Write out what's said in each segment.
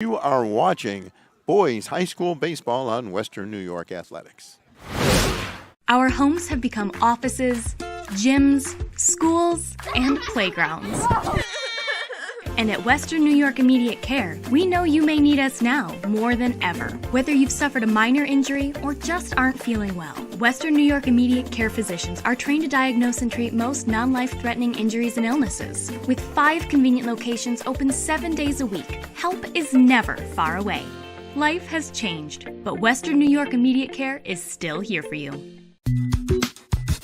You are watching boys high school baseball on Western New York Athletics. Our homes have become offices, gyms, schools, and playgrounds. And at Western New York Immediate Care, we know you may need us now more than ever. Whether you've suffered a minor injury or just aren't feeling well, Western New York Immediate Care physicians are trained to diagnose and treat most non-life-threatening injuries and illnesses. With 5 convenient locations open 7 days a week, help is never far away. Life has changed, but Western New York Immediate Care is still here for you.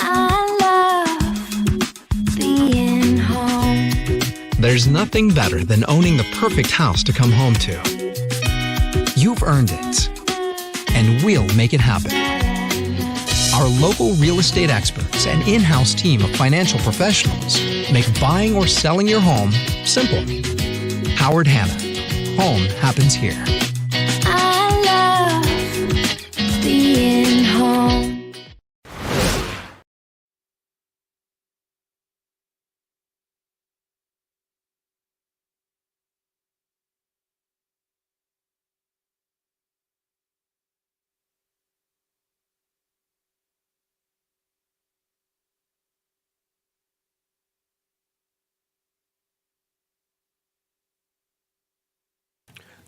I love being home. There's nothing better than owning the perfect house to come home to. You've earned it, and we'll make it happen. Our local real estate experts and in-house team of financial professionals make buying or selling your home simple. Howard Hanna. Home happens here. I love being home.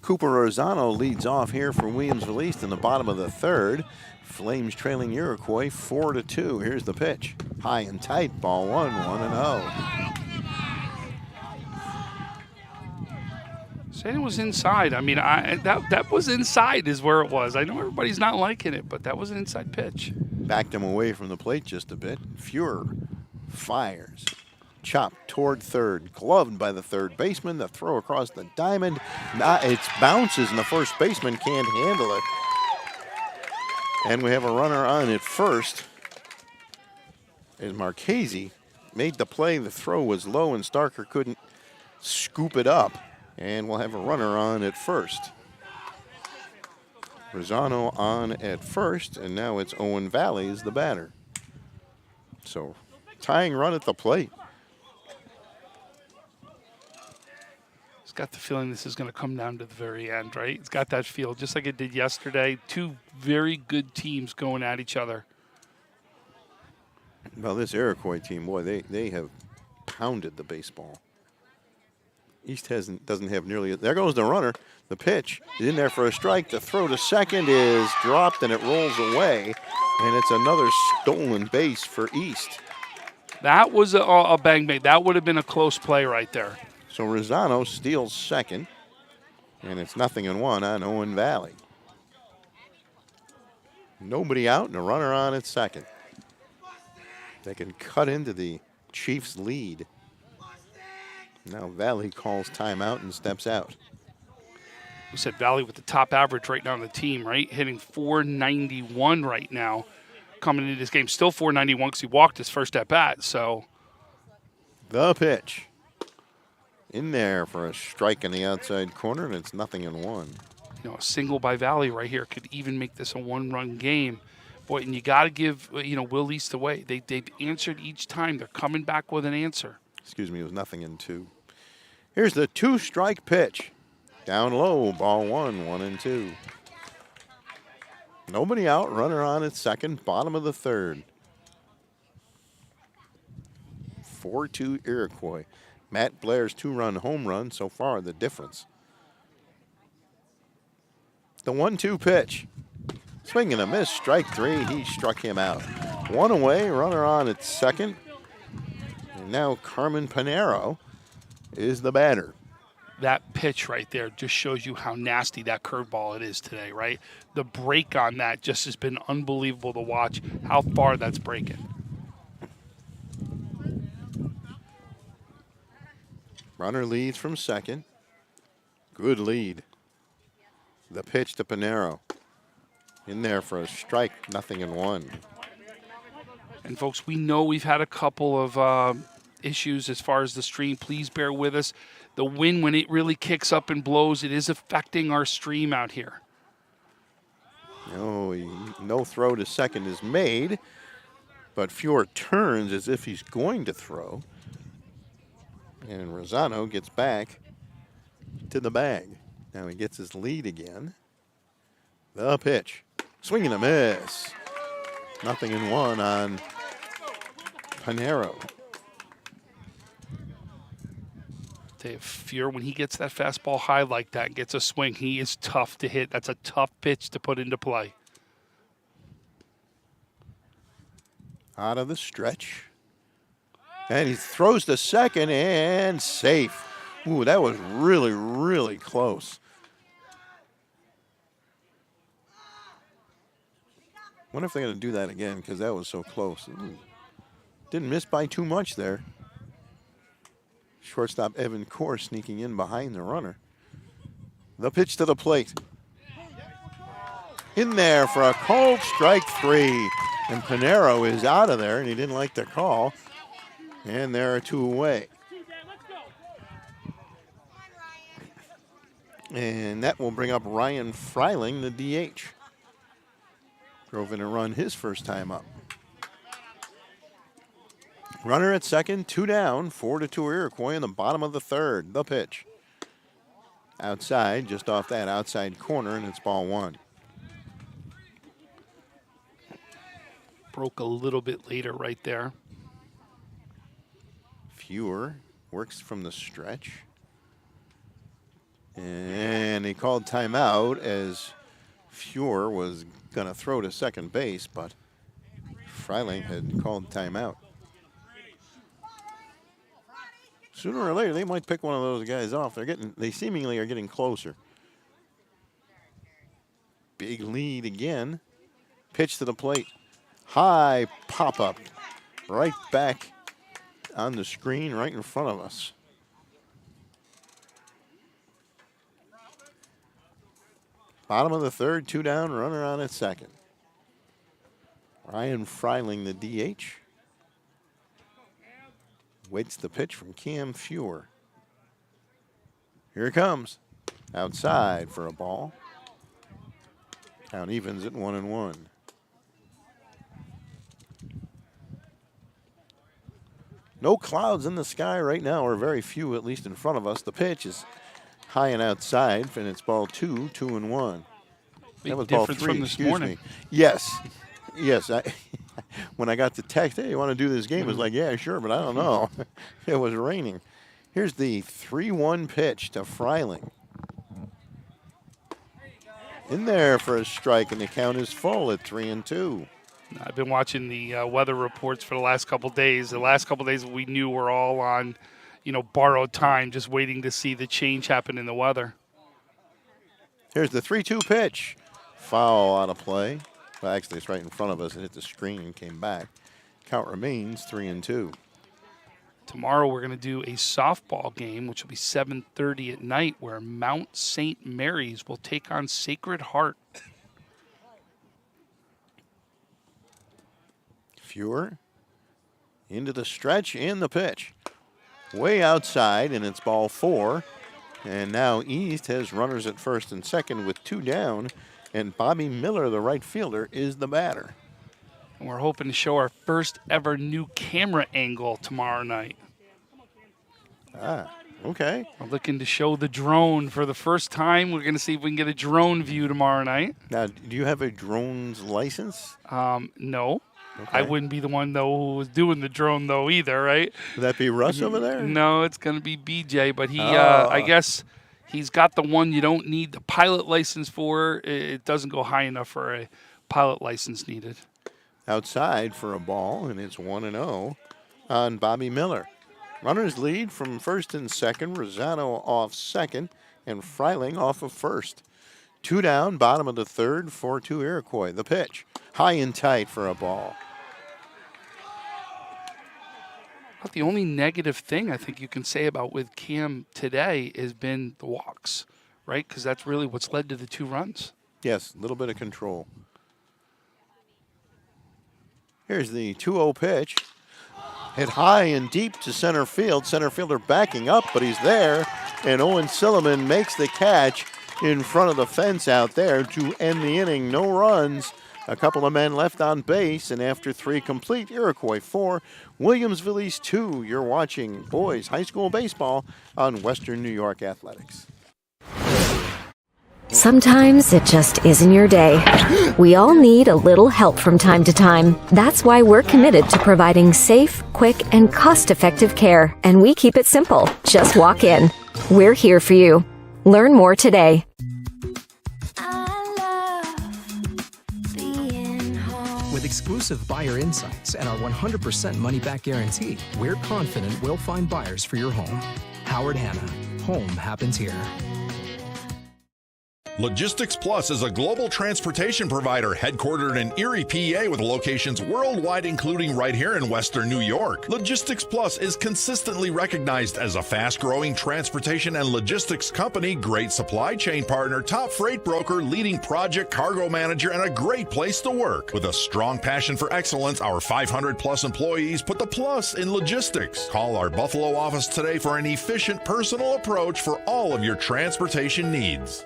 Cooper Rosano leads off here for Williamsville East in the bottom of the third. Flames trailing Iroquois 4-2. Here's the pitch. High and tight, ball 1-0. Saying it was inside. I mean, that was inside is where it was. I know everybody's not liking it, but that was an inside pitch. Backed him away from the plate just a bit. Fuhrer fires. Chopped toward third, gloved by the third baseman. The throw across the diamond. It bounces, and the first baseman can't handle it. And we have a runner on at first. As Marchese made the play, the throw was low, and Starker couldn't scoop it up. And we'll have a runner on at first. Rosano on at first, and now it's Owen Valley as the batter. So, tying run at the plate. Got the feeling this is going to come down to the very end, right? It's got that feel, just like it did yesterday. Two very good teams going at each other. Well, this Iroquois team, boy, they have pounded the baseball. East doesn't have nearly. There goes the runner. The pitch is in there for a strike. The throw to second is dropped, and it rolls away. And it's another stolen base for East. That was a bang bang. That would have been a close play right there. So Rosano steals second, and it's 0-1 on Owen Valley. Nobody out and a runner on at second. They can cut into the Chiefs' lead. Now Valley calls timeout and steps out. We said Valley with the top average right now on the team, right? Hitting .491 right now coming into this game. Still .491 because he walked his first at bat, so. The pitch. In there for a strike in the outside corner, and it's 0-1. You know, a single by Valley right here could even make this a one-run game. Boy, and you got to give, Will East away. They've answered each time. They're coming back with an answer. Excuse me, it was 0-2. Here's the 2-strike pitch. Down low, ball 1-2. Nobody out, runner on at second, bottom of the third. 4-2 Iroquois. Matt Blair's 2-run home run, so far the difference. The 1-2 pitch. Swing and a miss, strike 3. He struck him out. One away, runner on at second. And now Carmen Pinero is the batter. That pitch right there just shows you how nasty that curveball it is today, right? The break on that just has been unbelievable to watch how far that's breaking. Runner leads from second. Good lead. The pitch to Pinero. In there for a strike, 0-1. And folks, we know we've had a couple of issues as far as the stream. Please bear with us. The wind, when it really kicks up and blows, it is affecting our stream out here. No throw to second is made, but Fuhrer turns as if he's going to throw. And Rosano gets back to the bag. Now he gets his lead again. The pitch. Swing and a miss. 0-1 on Pinero. Dave Fuhr, when he gets that fastball high like that, gets a swing, he is tough to hit. That's a tough pitch to put into play. Out of the stretch. And he throws to second and safe. Ooh, that was really, really close. Wonder if they're going to do that again because that was so close. Ooh. Didn't miss by too much there. Shortstop Evan Core sneaking in behind the runner. The pitch to the plate. In there for a called strike 3. And Pinero is out of there, and he didn't like the call. And there are 2 away. And that will bring up Ryan Freiling, the DH. Drove in a run his first time up. Runner at second, 2 down, 4-2 Iroquois in the bottom of the third. The pitch. Outside, just off that outside corner, and it's ball 1. Broke a little bit later right there. Fuhr works from the stretch. And he called timeout as Fuhr was going to throw to second base, but Freiling had called timeout. Sooner or later, they might pick one of those guys off. They seemingly are getting closer. Big lead again. Pitch to the plate. High pop-up. Right back on the screen, right in front of us. Bottom of the third, 2 down, runner on at second. Ryan Freiling, the DH. Waits the pitch from Cam Fuhr. Here it comes. Outside for a ball. Count evens at 1-1. No clouds in the sky right now, or very few, at least in front of us. The pitch is high and outside, and it's ball 2, 2-1. Big that was ball difference 3, from this excuse morning. me. Yes. When I got the text, hey, you want to do this game? I was like, yeah, sure, but I don't know. It was raining. Here's the 3-1 pitch to Freiling. In there for a strike, and the count is full at 3-2. I've been watching the weather reports for the last couple days. The last couple days we knew were all on, borrowed time, just waiting to see the change happen in the weather. Here's the 3-2 pitch. Foul out of play. Well, actually, it's right in front of us. It hit the screen and came back. Count remains 3-2. Tomorrow we're going to do a softball game, which will be 7:30 at night, where Mount St. Mary's will take on Sacred Heart. Fuhr into the stretch and the pitch. Way outside, and it's ball 4. And now East has runners at first and second with 2 down. And Bobby Miller, the right fielder, is the batter. And we're hoping to show our first ever new camera angle tomorrow night. Ah, okay. We're looking to show the drone for the first time. We're going to see if we can get a drone view tomorrow night. Now, do you have a drone's license? No. Okay. I wouldn't be the one, though, who was doing the drone, though, either, right? Would that be Russ over there? No, it's going to be BJ, but he, I guess he's got the one you don't need the pilot license for. It doesn't go high enough for a pilot license needed. Outside for a ball, and it's 1-0 on Bobby Miller. Runners lead from first and second. Rosano off second, and Freiling off of first. 2 down, bottom of the third, 4-2 Iroquois. The pitch, high and tight for a ball. But the only negative thing I think you can say about with Cam today has been the walks, right? Because that's really what's led to the 2 runs. Yes, a little bit of control. Here's the 2-0 pitch. Hit high and deep to center field. Center fielder backing up, but he's there. And Owen Silliman makes the catch in front of the fence out there to end the inning. No runs. A couple of men left on base, and after 3 complete, Iroquois 4, Williamsville East 2. You're watching boys high school baseball on Western New York Athletics. Sometimes it just isn't your day. We all need a little help from time to time. That's why we're committed to providing safe, quick, and cost-effective care. And we keep it simple. Just walk in. We're here for you. Learn more today. With exclusive buyer insights and our 100% money-back guarantee, we're confident we'll find buyers for your home. Howard Hanna. Home happens here. Logistics Plus is a global transportation provider headquartered in Erie, PA, with locations worldwide, including right here in Western New York. Logistics Plus is consistently recognized as a fast-growing transportation and logistics company, great supply chain partner, top freight broker, leading project cargo manager, and a great place to work. With a strong passion for excellence, our 500-plus employees put the plus in logistics. Call our Buffalo office today for an efficient, personal approach for all of your transportation needs.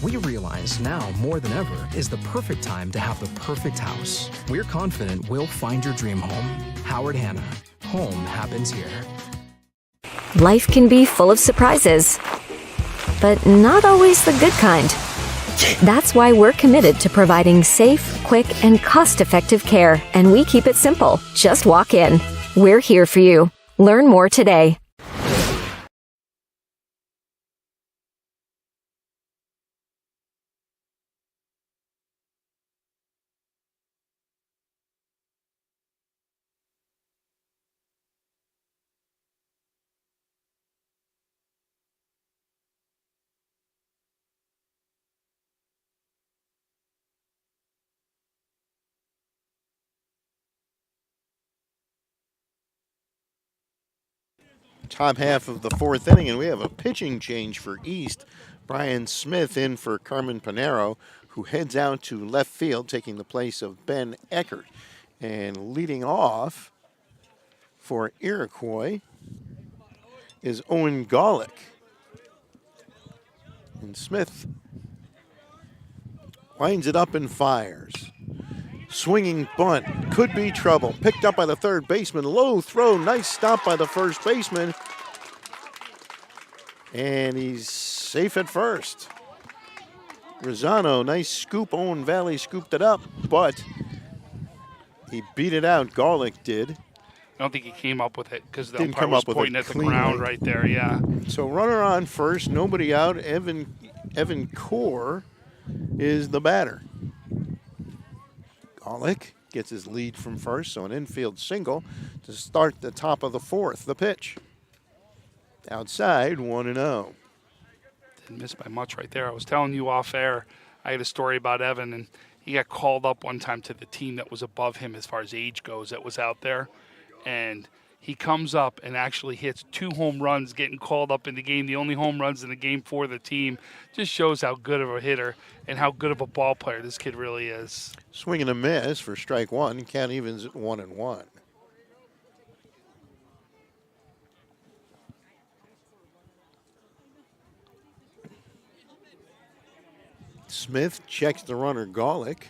We realize now more than ever is the perfect time to have the perfect house. We're confident we'll find your dream home. Howard Hanna. Home happens here. Life can be full of surprises, but not always the good kind. That's why we're committed to providing safe, quick, and cost-effective care. And we keep it simple. Just walk in. We're here for you. Learn more today. Top half of the fourth inning, and we have a pitching change for East. Brian Smith in for Carmen Pinero, who heads out to left field, taking the place of Ben Eckert. And leading off for Iroquois is Owen Golick. And Smith winds it up and fires. Swinging bunt, could be trouble. Picked up by the third baseman. Low throw, nice stop by the first baseman. And he's safe at first. Rosano, nice scoop. Owen Valley scooped it up, but he beat it out. Garlick did. I don't think he came up with it because the Didn't umpire come was up with pointing it at the ground cleanly. right there. Yeah. So runner on first, nobody out. Evan Core is the batter. Garlick gets his lead from first, so an infield single to start the top of the fourth. The pitch. Outside, 1-0. Didn't miss by much right there. I was telling you off air, I had a story about Evan, and he got called up one time to the team that was above him as far as age goes that was out there. And he comes up and actually hits 2 home runs, getting called up in the game, the only home runs in the game for the team. Just shows how good of a hitter and how good of a ball player this kid really is. Swing and a miss for strike one. Count evens at 1-1. Smith checks the runner Golick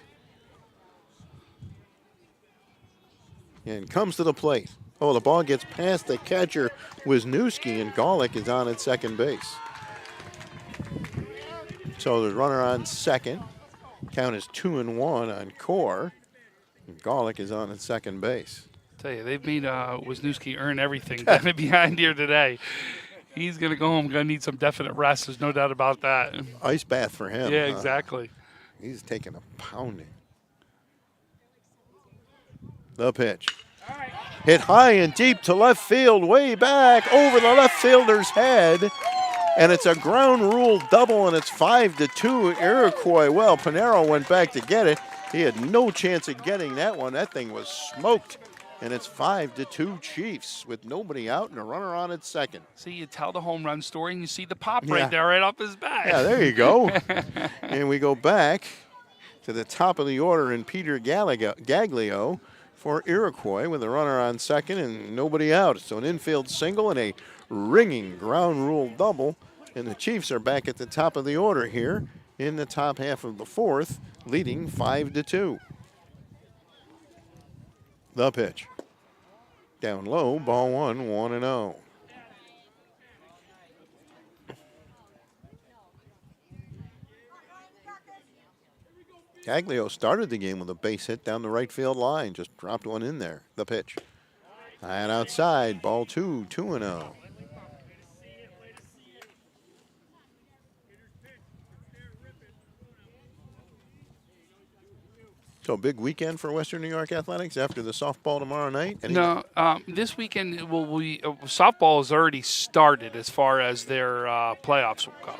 and comes to the plate. Oh, the ball gets past the catcher Wisniewski, and Golick is on at second base. So the runner on second. Count is 2-1 on Core. And Golick is on at second base. Tell you, they've made Wisniewski earn everything down behind here today. He's going to go home, going to need some definite rest. There's no doubt about that. Ice bath for him. Yeah, exactly. He's taking a pounding. The pitch. Hit high and deep to left field, way back over the left fielder's head. And it's a ground rule double, and it's 5-2 Iroquois. Well, Pinero went back to get it. He had no chance of getting that one. That thing was smoked. And it's 5-2 Chiefs with nobody out and a runner on at second. See, you tell the home run story and you see the pop right there, right up his back. Yeah, there you go. And we go back to the top of the order in Peter Gaglio for Iroquois with a runner on second and nobody out. So an infield single and a ringing ground rule double. And the Chiefs are back at the top of the order here in the top half of the fourth, leading 5-2. The pitch. Down low, ball one, 1-0. Gaglio started the game with a base hit down the right field line. Just dropped one in there. The pitch. High and outside. Ball 2, 2-0. So big weekend for Western New York Athletics after the softball tomorrow night? No, this weekend softball has already started as far as their playoffs will go.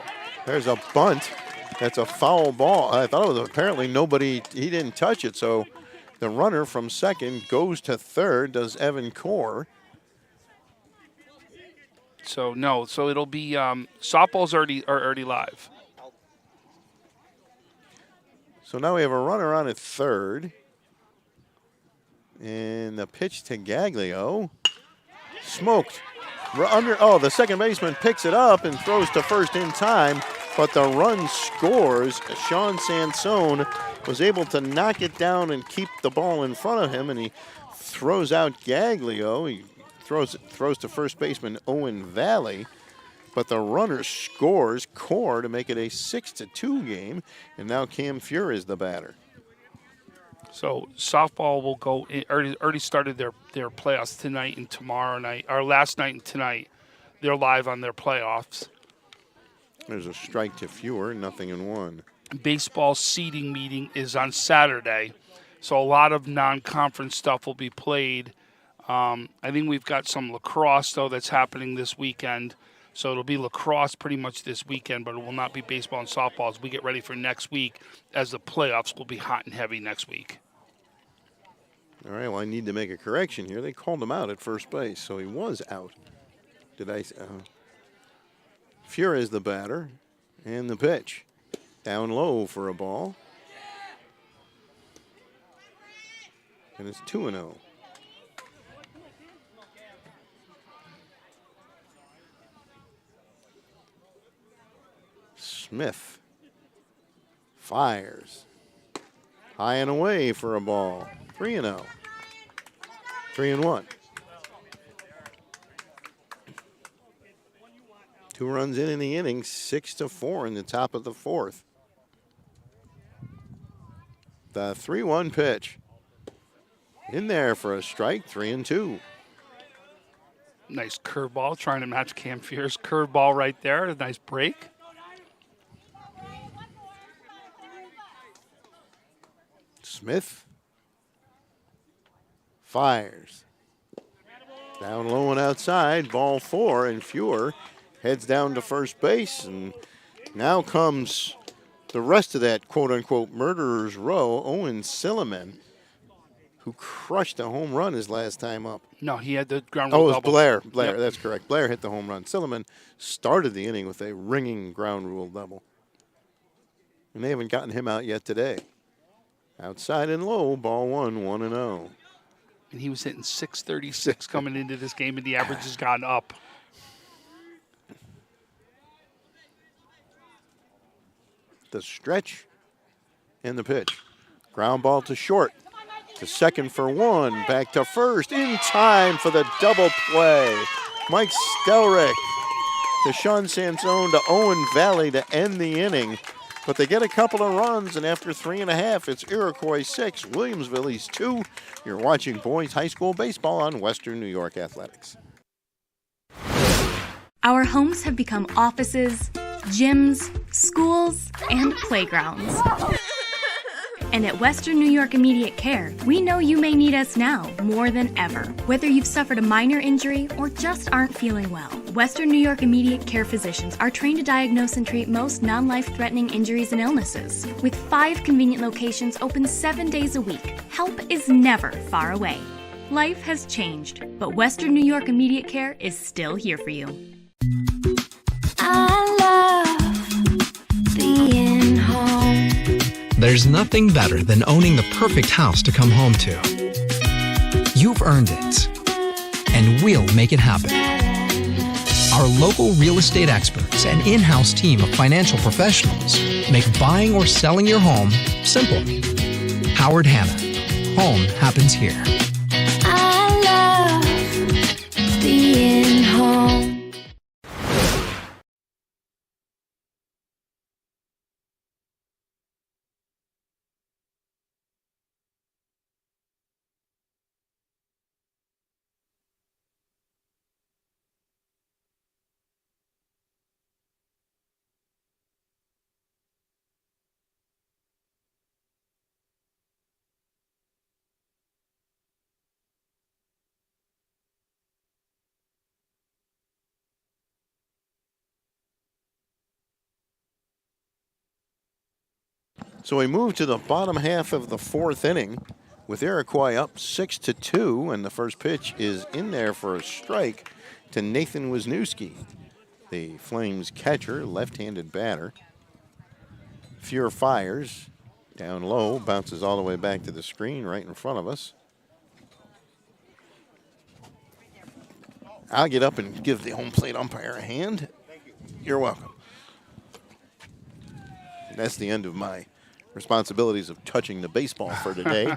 There's a bunt. That's a foul ball. I thought it was apparently he didn't touch it. So the runner from second goes to third, does Evan Core. So no, so it'll be softball's already live. So now we have a runner on at third. And the pitch to Gaglio. Smoked. The second baseman picks it up and throws to first in time, but the run scores. Sean Sansone was able to knock it down and keep the ball in front of him, and he throws out Gaglio. He throws to first baseman Owen Valley, but the runner scores Core to make it a 6-2 game, and now Cam Fuhr is the batter. So softball will go already started their playoffs tonight and tomorrow night, or last night and tonight. They're live on their playoffs. There's a strike to Fuhr, 0-1. Baseball seeding meeting is on Saturday, so a lot of non-conference stuff will be played. I think we've got some lacrosse, though, that's happening this weekend. So it'll be lacrosse pretty much this weekend, but it will not be baseball and softball as we get ready for next week, as the playoffs will be hot and heavy next week. All right, well, I need to make a correction here. They called him out at first base, so he was out. Fuhr is the batter, and the pitch. Down low for a ball. And it's 2-0. Smith fires. High and away for a ball. 3-0. 3-1. 2 runs in the inning, 6-4 in the top of the fourth. The 3-1 pitch. In there for a strike, 3-2. Nice curveball, trying to match Cam Fuhr's curveball right there. A nice break. Smith fires. Down low and outside, ball 4, and Fuhr heads down to first base, and now comes the rest of that quote-unquote murderer's row. Owen Silliman, who crushed a home run his last time up. No, he had the ground rule double. double. Blair, Yep. That's correct. Blair hit the home run. Silliman started the inning with a ringing ground rule double. And they haven't gotten him out yet today. Outside and low, ball 1, 1-0. And he was hitting .636 coming into this game, and the average has gone up. The stretch and the pitch. Ground ball to short. To second for 1. Back to first. In time for the double play. Mike Stelrick to Sean Sansone to Owen Valley to end the inning. But they get a couple of runs, and after 3.5, it's Iroquois 6, Williamsville East 2. You're watching boys high school baseball on Western New York Athletics. Our homes have become offices, gyms, schools, and playgrounds. And at Western New York Immediate Care, we know you may need us now more than ever. Whether you've suffered a minor injury or just aren't feeling well, Western New York Immediate Care physicians are trained to diagnose and treat most non-life-threatening injuries and illnesses. With 5 convenient locations open 7 days a week, help is never far away. Life has changed, but Western New York Immediate Care is still here for you. I love being home. There's nothing better than owning the perfect house to come home to. You've earned it, and we'll make it happen. Our local real estate experts and in-house team of financial professionals make buying or selling your home simple. Howard Hanna. Home happens here. I love being home. So we move to the bottom half of the fourth inning with Iroquois up 6-2, and the first pitch is in there for a strike to Nathan Wisniewski, the Flames catcher, left-handed batter. Fuhr fires down low, bounces all the way back to the screen right in front of us. I'll get up and give the home plate umpire a hand. You're welcome. That's the end of my responsibilities of touching the baseball for today.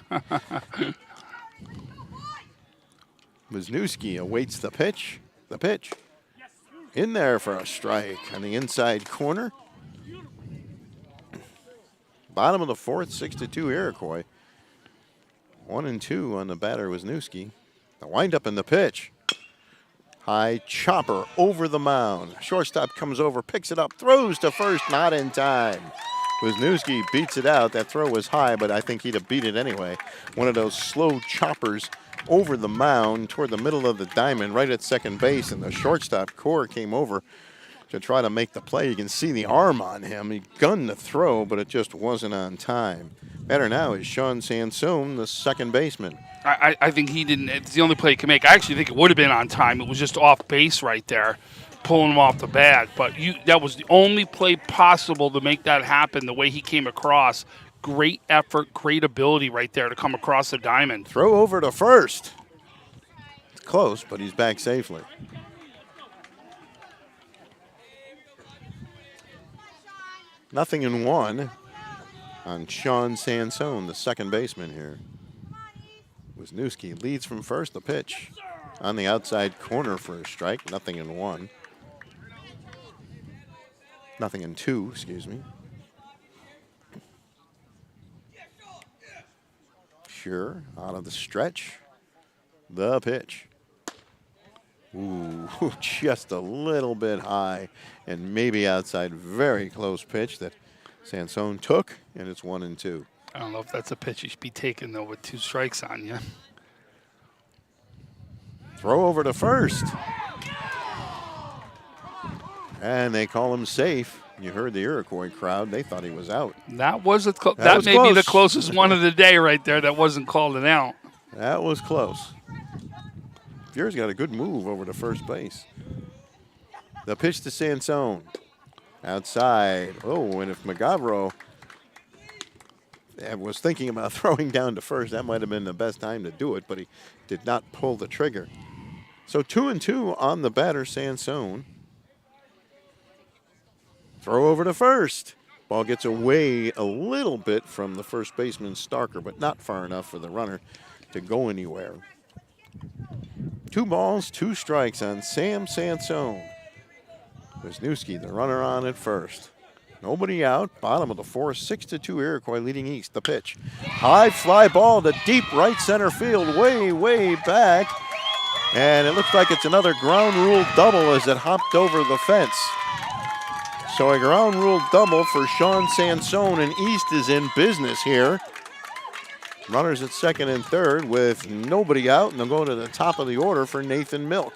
Wisniewski awaits the pitch. The pitch in there for a strike on the inside corner. Bottom of the fourth, 6-2 Iroquois. 1-2 on the batter Wisniewski. The windup and the pitch. High chopper over the mound. Shortstop comes over, picks it up, throws to first, not in time. Wisniewski beats it out. That throw was high, but I think he'd have beat it anyway. One of those slow choppers over the mound toward the middle of the diamond, right at second base, and the shortstop core came over to try to make the play. You can see the arm on him. He gunned the throw, but it just wasn't on time. Batter now is Sean Sansone, the second baseman. I think he didn't. It's the only play he can make. I actually think it would have been on time. It was just off base right there, pulling him off the bat. But that was the only play possible to make that happen the way he came across. Great effort, great ability right there to come across the diamond. Throw over to first. It's close, but he's back safely. Nothing in one on Sean Sansone, the second baseman here. Wisniewski leads from first. The pitch on the outside corner for a strike. Nothing in one. Nothing in two, excuse me. Sure, out of the stretch. The pitch. Ooh, just a little bit high and maybe outside. Very close pitch that Sansone took, and it's 1-2. I don't know if that's a pitch you should be taking, though, with 2 strikes on you. Throw over to first. And they call him safe. You heard the Iroquois crowd. They thought he was out. That was that may be the closest one of the day right there that wasn't called an out. That was close. Fuhr's got a good move over to first base. The pitch to Sansone. Outside. Oh, and if McGavro was thinking about throwing down to first, that might have been the best time to do it, but he did not pull the trigger. So 2-2 on the batter, Sansone. Throw over to first. Ball gets away a little bit from the first baseman, Starker, but not far enough for the runner to go anywhere. 2 balls, 2 strikes on Sam Sansone. Wisniewski, the runner on at first. Nobody out. Bottom of the fourth, 6-2 Iroquois leading east. The pitch. High fly ball to deep right center field, way, way back. And it looks like it's another ground rule double as it hopped over the fence. So a ground rule double for Sean Sansone, and East is in business here. Runners at second and third with nobody out, and they'll go to the top of the order for Nathan Milk.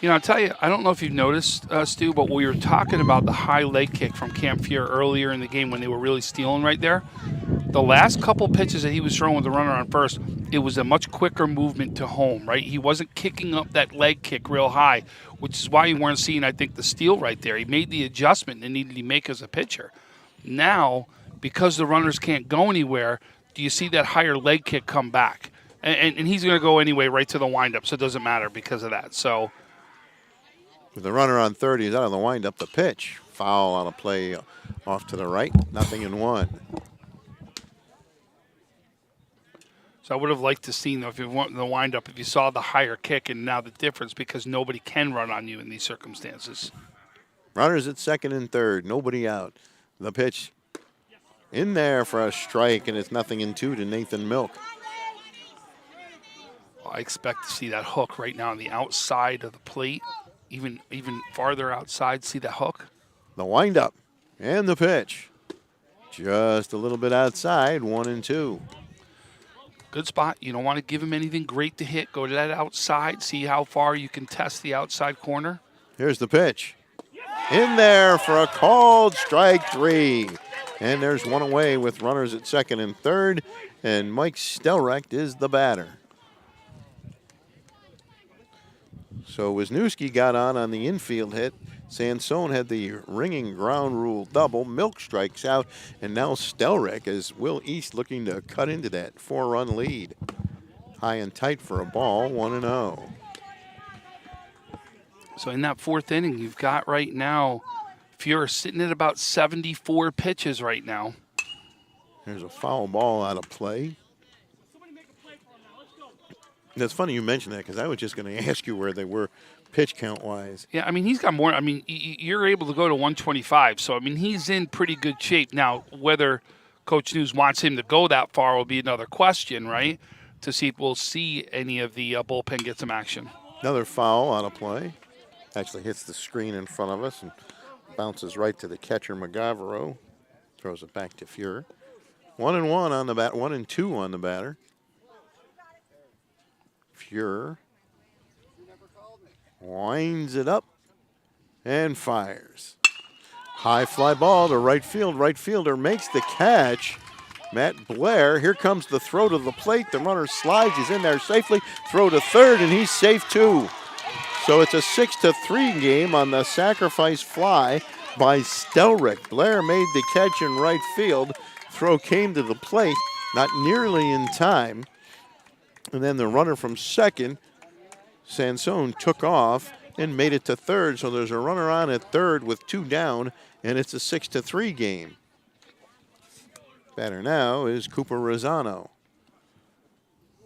You know, I'll tell you, I don't know if you've noticed, Stu, but we were talking about the high leg kick from Camp Fuhr earlier in the game when they were really stealing right there. The last couple pitches that he was throwing with the runner on first, it was a much quicker movement to home, right? He wasn't kicking up that leg kick real high, which is why you weren't seeing, I think, the steal right there. He made the adjustment that needed to make as a pitcher. Now, because the runners can't go anywhere, do you see that higher leg kick come back? And he's going to go anyway right to the windup, so it doesn't matter because of that. So, with the runner on third, he's out of the windup. The pitch. Foul on a play off to the right. Nothing in one. So I would have liked to see, though, if you went in the windup, if you saw the higher kick and now the difference because nobody can run on you in these circumstances. Runners at second and third. Nobody out. The pitch in there for a strike, and it's 0-2 to Nathan Milk. I expect to see that hook right now on the outside of the plate, even farther outside. See that hook? The windup and the pitch. Just a little bit outside, 1-2. Good spot. You don't want to give him anything great to hit. Go to that outside. See how far you can test the outside corner. Here's the pitch. In there for a called strike 3. And there's one away with runners at second and third, and Mike Stelrecht is the batter. So Wisniewski got on the infield hit. Sansone had the ringing ground rule double. Milk strikes out, and now Stelrecht is Will East looking to cut into that 4-run lead. High and tight for a ball, 1-0. So in that fourth inning, you've got right now, Fuhrer sitting at about 74 pitches right now. There's a foul ball out of play. That's funny you mentioned that because I was just going to ask you where they were pitch count wise. Yeah, I mean, he's got more. I mean, you're able to go to 125. So, I mean, he's in pretty good shape. Now, whether Coach News wants him to go that far will be another question, right? To see if we'll see any of the bullpen get some action. Another foul out of play. Actually hits the screen in front of us and bounces right to the catcher, McGavero. Throws it back to Fuhrer. 1-1 on the bat, 1-2 on the batter. Fuhrer winds it up and fires. High fly ball to right field. Right fielder makes the catch. Matt Blair, here comes the throw to the plate. The runner slides, he's in there safely. Throw to third, and he's safe too. So it's a 6-3 game on the sacrifice fly by Stelrecht. Blair made the catch in right field. Throw came to the plate, not nearly in time. And then the runner from second, Sansone, took off and made it to third. So there's a runner on at third with 2 down, and it's a 6-3 game. Batter now is Cooper Rosano.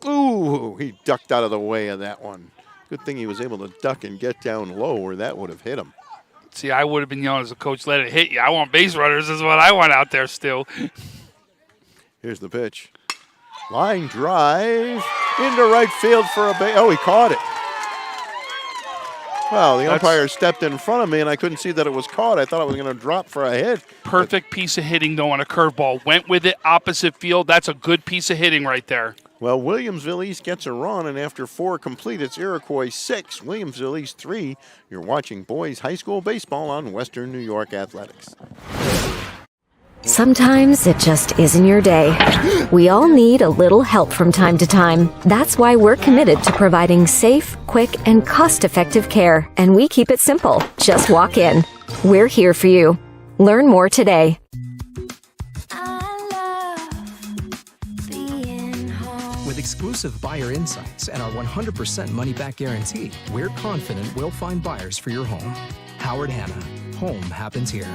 Ooh, he ducked out of the way of that one. Good thing he was able to duck and get down low where that would have hit him. See, I would have been yelling as a coach, let it hit you. I want base runners is what I want out there still. Here's the pitch. Line drive into right field for a base. Oh, he caught it. Well, the umpire stepped in front of me, and I couldn't see that it was caught. I thought it was going to drop for a hit. Perfect piece of hitting, though, on a curveball. Went with it, opposite field. That's a good piece of hitting right there. Well, Williamsville East gets a run, and after 4 complete, it's Iroquois 6, Williamsville East 3. You're watching boys high school baseball on Western New York Athletics. Sometimes it just isn't your day. We all need a little help from time to time. That's why we're committed to providing safe, quick, and cost-effective care. And we keep it simple. Just walk in. We're here for you. Learn more today. With exclusive buyer insights and our 100% money-back guarantee, we're confident we'll find buyers for your home. Howard Hanna. Home happens here.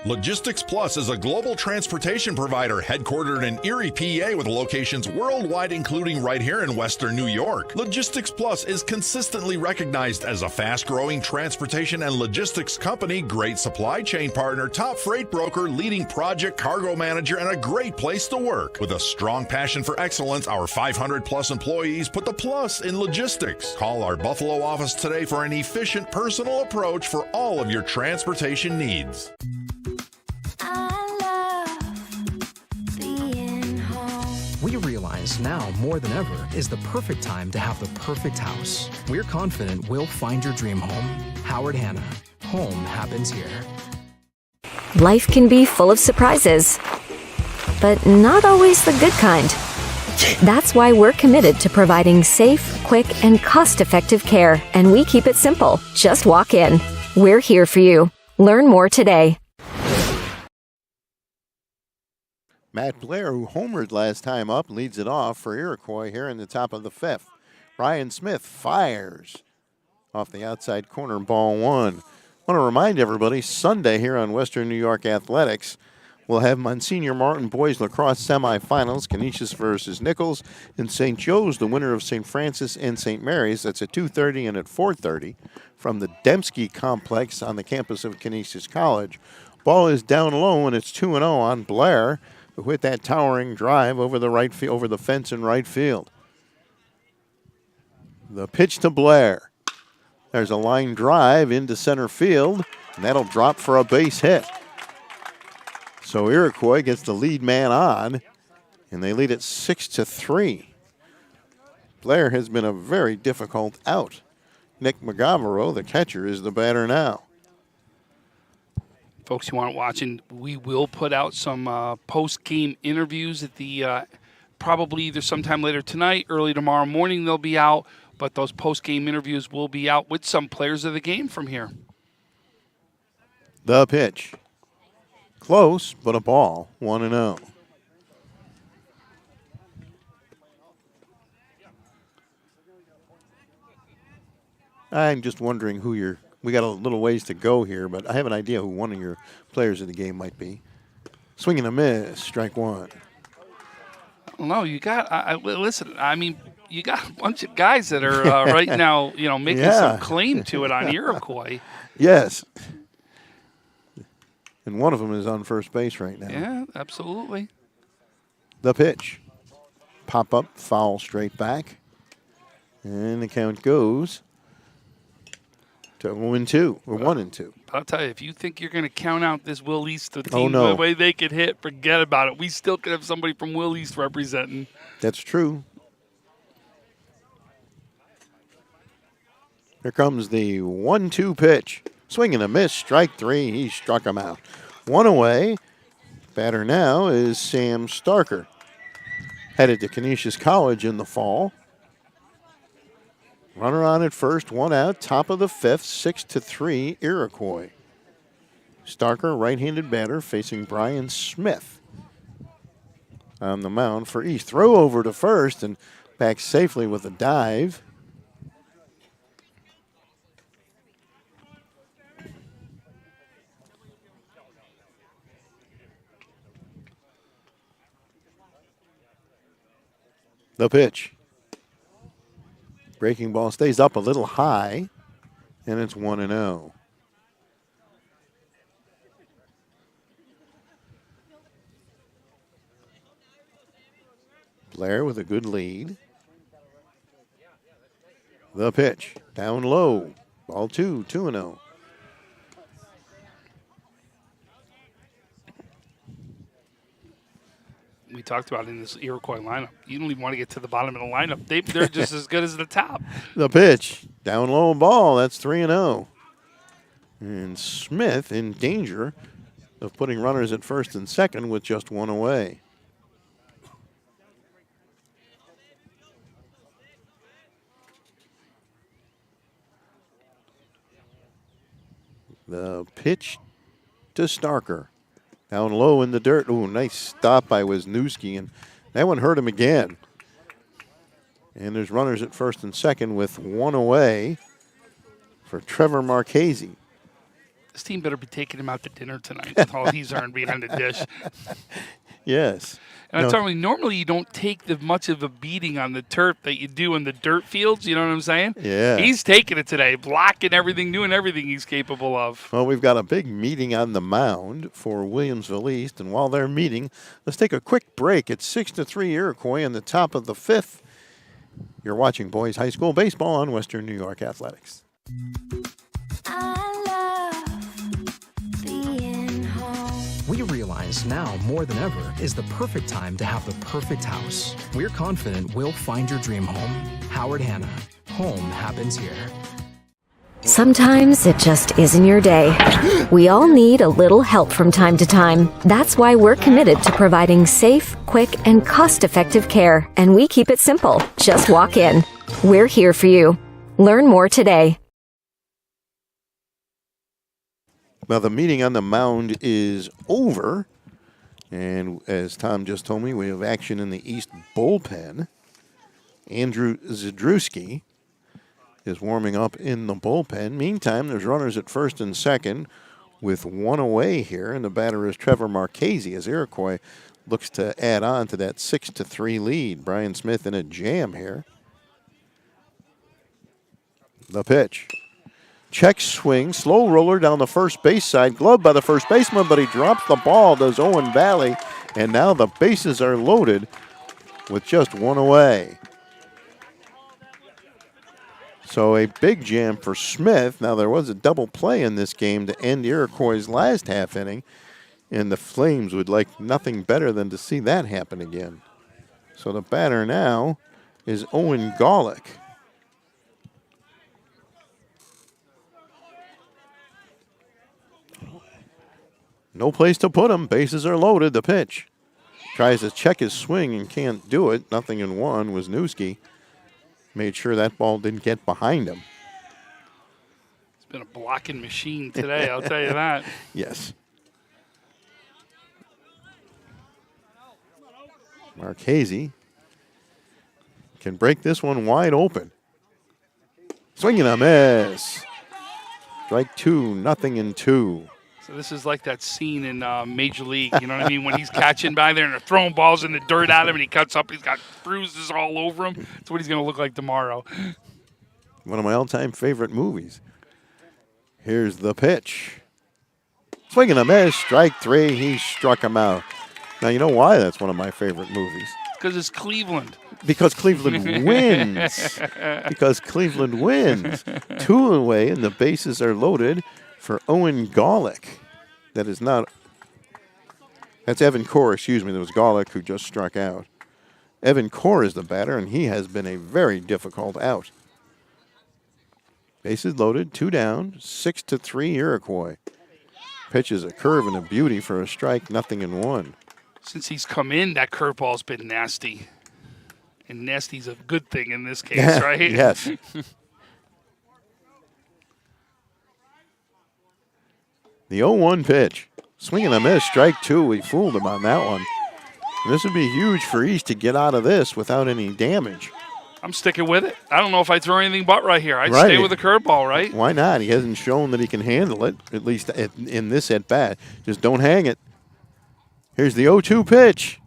Logistics Plus is a global transportation provider headquartered in Erie, PA with locations worldwide, including right here in Western New York. Logistics Plus is consistently recognized as a fast-growing transportation and logistics company, great supply chain partner, top freight broker, leading project cargo manager, and a great place to work. With a strong passion for excellence, our 500-plus employees put the plus in logistics. Call our Buffalo office today for an efficient, personal approach for all of your transportation needs. We realize now more than ever is the perfect time to have the perfect house. We're confident we'll find your dream home. Howard Hanna. Home happens here. Life can be full of surprises, but not always the good kind. That's why we're committed to providing safe, quick, and cost-effective care. And we keep it simple. Just walk in. We're here for you. Learn more today. Matt Blair, who homered last time up, leads it off for Iroquois here in the top of the 5th. Ryan Smith fires off the outside corner, ball 1. I want to remind everybody, Sunday here on Western New York Athletics, we'll have Monsignor Martin boys lacrosse semifinals, Canisius versus Nichols, and St. Joe's, the winner of St. Francis and St. Mary's. That's at 2:30 and at 4:30 from the Dembski Complex on the campus of Canisius College. Ball is down low, and it's 2-0 on Blair, who hit that towering drive over the over the fence in right field. The pitch to Blair. There's a line drive into center field, and that'll drop for a base hit. So Iroquois gets the lead man on, and they lead it 6-3. Blair has been a very difficult out. Nick McGavero, the catcher, is the batter now. Folks who aren't watching, we will put out some post-game interviews at the probably either sometime later tonight, early tomorrow morning they'll be out, but those post-game interviews will be out with some players of the game from here. The pitch. Close, but a ball. 1-0. I'm just wondering who your. We got a little ways to go here, but I have an idea who one of your players of the game might be. Swing and a miss, strike one. No, you got. Listen, I mean, you got a bunch of guys that are right now, making some claim to it on Iroquois. Yes. And one of them is on first base right now. Yeah, absolutely. The pitch. Pop up, foul straight back. And the count goes to 0-2, or 1-2. I'll tell you, if you think you're going to count out this Will East team Oh, no. the way they could hit, forget about it. We still could have somebody from Will East representing. That's true. Here comes the 1-2 pitch. Swing and a miss, strike three. He struck him out. One away. Batter now is Sam Starker. Headed to Canisius College in the fall. Runner on at first, one out, top of the fifth, 6-3 Iroquois. Starker, right-handed batter, facing Brian Smith on the mound for East. Throw over to first and back safely with a dive. The pitch. Breaking ball stays up a little high, and it's 1-0. Blair with a good lead. The pitch. Down low. Ball 2-0. We talked about in this Iroquois lineup. You don't even want to get to the bottom of the lineup. They're just as good as the top. The pitch. Down low ball. That's 3-0. And Smith in danger of putting runners at first and second with just one away. The pitch to Starker. Down low in the dirt. Ooh, nice stop by Wisniewski, and that one hurt him again. And there's runners at first and second with one away for Trevor Marchese. This team better be taking him out to dinner tonight with all he's earned behind the dish. Yes. And I'm telling you, normally you don't take much of a beating on the turf that you do in the dirt fields. You know what I'm saying? Yeah. He's taking it today, blocking everything, doing everything he's capable of. Well, we've got a big meeting on the mound for Williamsville East, and while they're meeting, let's take a quick break. It's 6-3 Iroquois in the top of the fifth. You're watching boys high school baseball on Western New York Athletics. We realize now more than ever is the perfect time to have the perfect house. We're confident we'll find your dream home. Howard Hanna. Home happens here. Sometimes it just isn't your day. We all need a little help from time to time. That's why we're committed to providing safe, quick, and cost-effective care. And we keep it simple. Just walk in. We're here for you. Learn more today. Well, the meeting on the mound is over. And as Tom just told me, we have action in the East bullpen. Andrew Zadrewski is warming up in the bullpen. Meantime, there's runners at first and second with one away here. And the batter is Trevor Marchese as Iroquois looks to add on to that 6-3 lead. Brian Smith in a jam here. The pitch. Check swing, slow roller down the first base side, gloved by the first baseman, but he drops the ball, does Owen Valley, and now the bases are loaded with just one away. So a big jam for Smith. Now there was a double play in this game to end Iroquois' last half inning, and the Flames would like nothing better than to see that happen again. So the batter now is Owen Golick. No place to put him. Bases are loaded. The pitch. Tries to check his swing and can't do it. 0-1. Wisniewski made sure that ball didn't get behind him. It's been a blocking machine today, I'll tell you that. Yes. Marchese can break this one wide open. Swinging a miss. Strike 2, 0-2. So this is like that scene in Major League, you know what I mean? When he's catching by there and they're throwing balls in the dirt at him and he cuts up, he's got bruises all over him. That's what he's going to look like tomorrow. One of my all-time favorite movies. Here's the pitch. Swinging a miss. Strike 3. He struck him out. Now, you know why that's one of my favorite movies? Because it's Cleveland. Because Cleveland wins. Because Cleveland wins. 2 away, and the bases are loaded for Owen Golick. That is not. That's Evan Core, excuse me. There was Golick who just struck out. Evan Core is the batter, and he has been a very difficult out. Bases loaded, 2 down, 6-3 Iroquois. Pitches a curve and a beauty for a strike, 0-1. Since he's come in, that curveball's been nasty. And nasty's a good thing in this case, right? Yes. The 0-1 pitch. Swing and a miss, strike 2. We fooled him on that one. And this would be huge for East to get out of this without any damage. I'm sticking with it. I don't know if I'd throw anything but right here. I'd Right. stay with the curveball, right? Why not? He hasn't shown that he can handle it, at least in this at-bat. Just don't hang it. Here's the 0-2 pitch.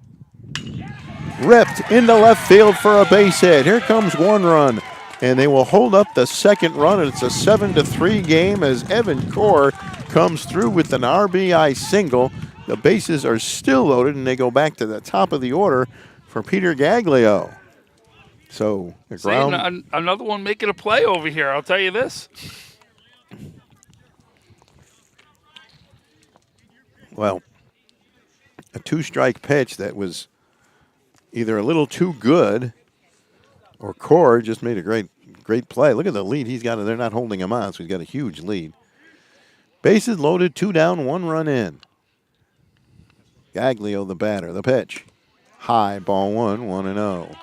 Ripped into left field for a base hit. Here comes 1 run. And they will hold up the second run, and it's a 7-3 game as Evan Core comes through with an RBI single. The bases are still loaded, and they go back to the top of the order for Peter Gaglio. So the ground. Another one making a play over here, I'll tell you this. Well, a 2-strike pitch that was either a little too good or Core just made a great play. Look at the lead he's got. They're not holding him on, so he's got a huge lead. Bases loaded, 2 down, 1 run in. Gaglio, the batter. The pitch. High, ball 1, 1-0.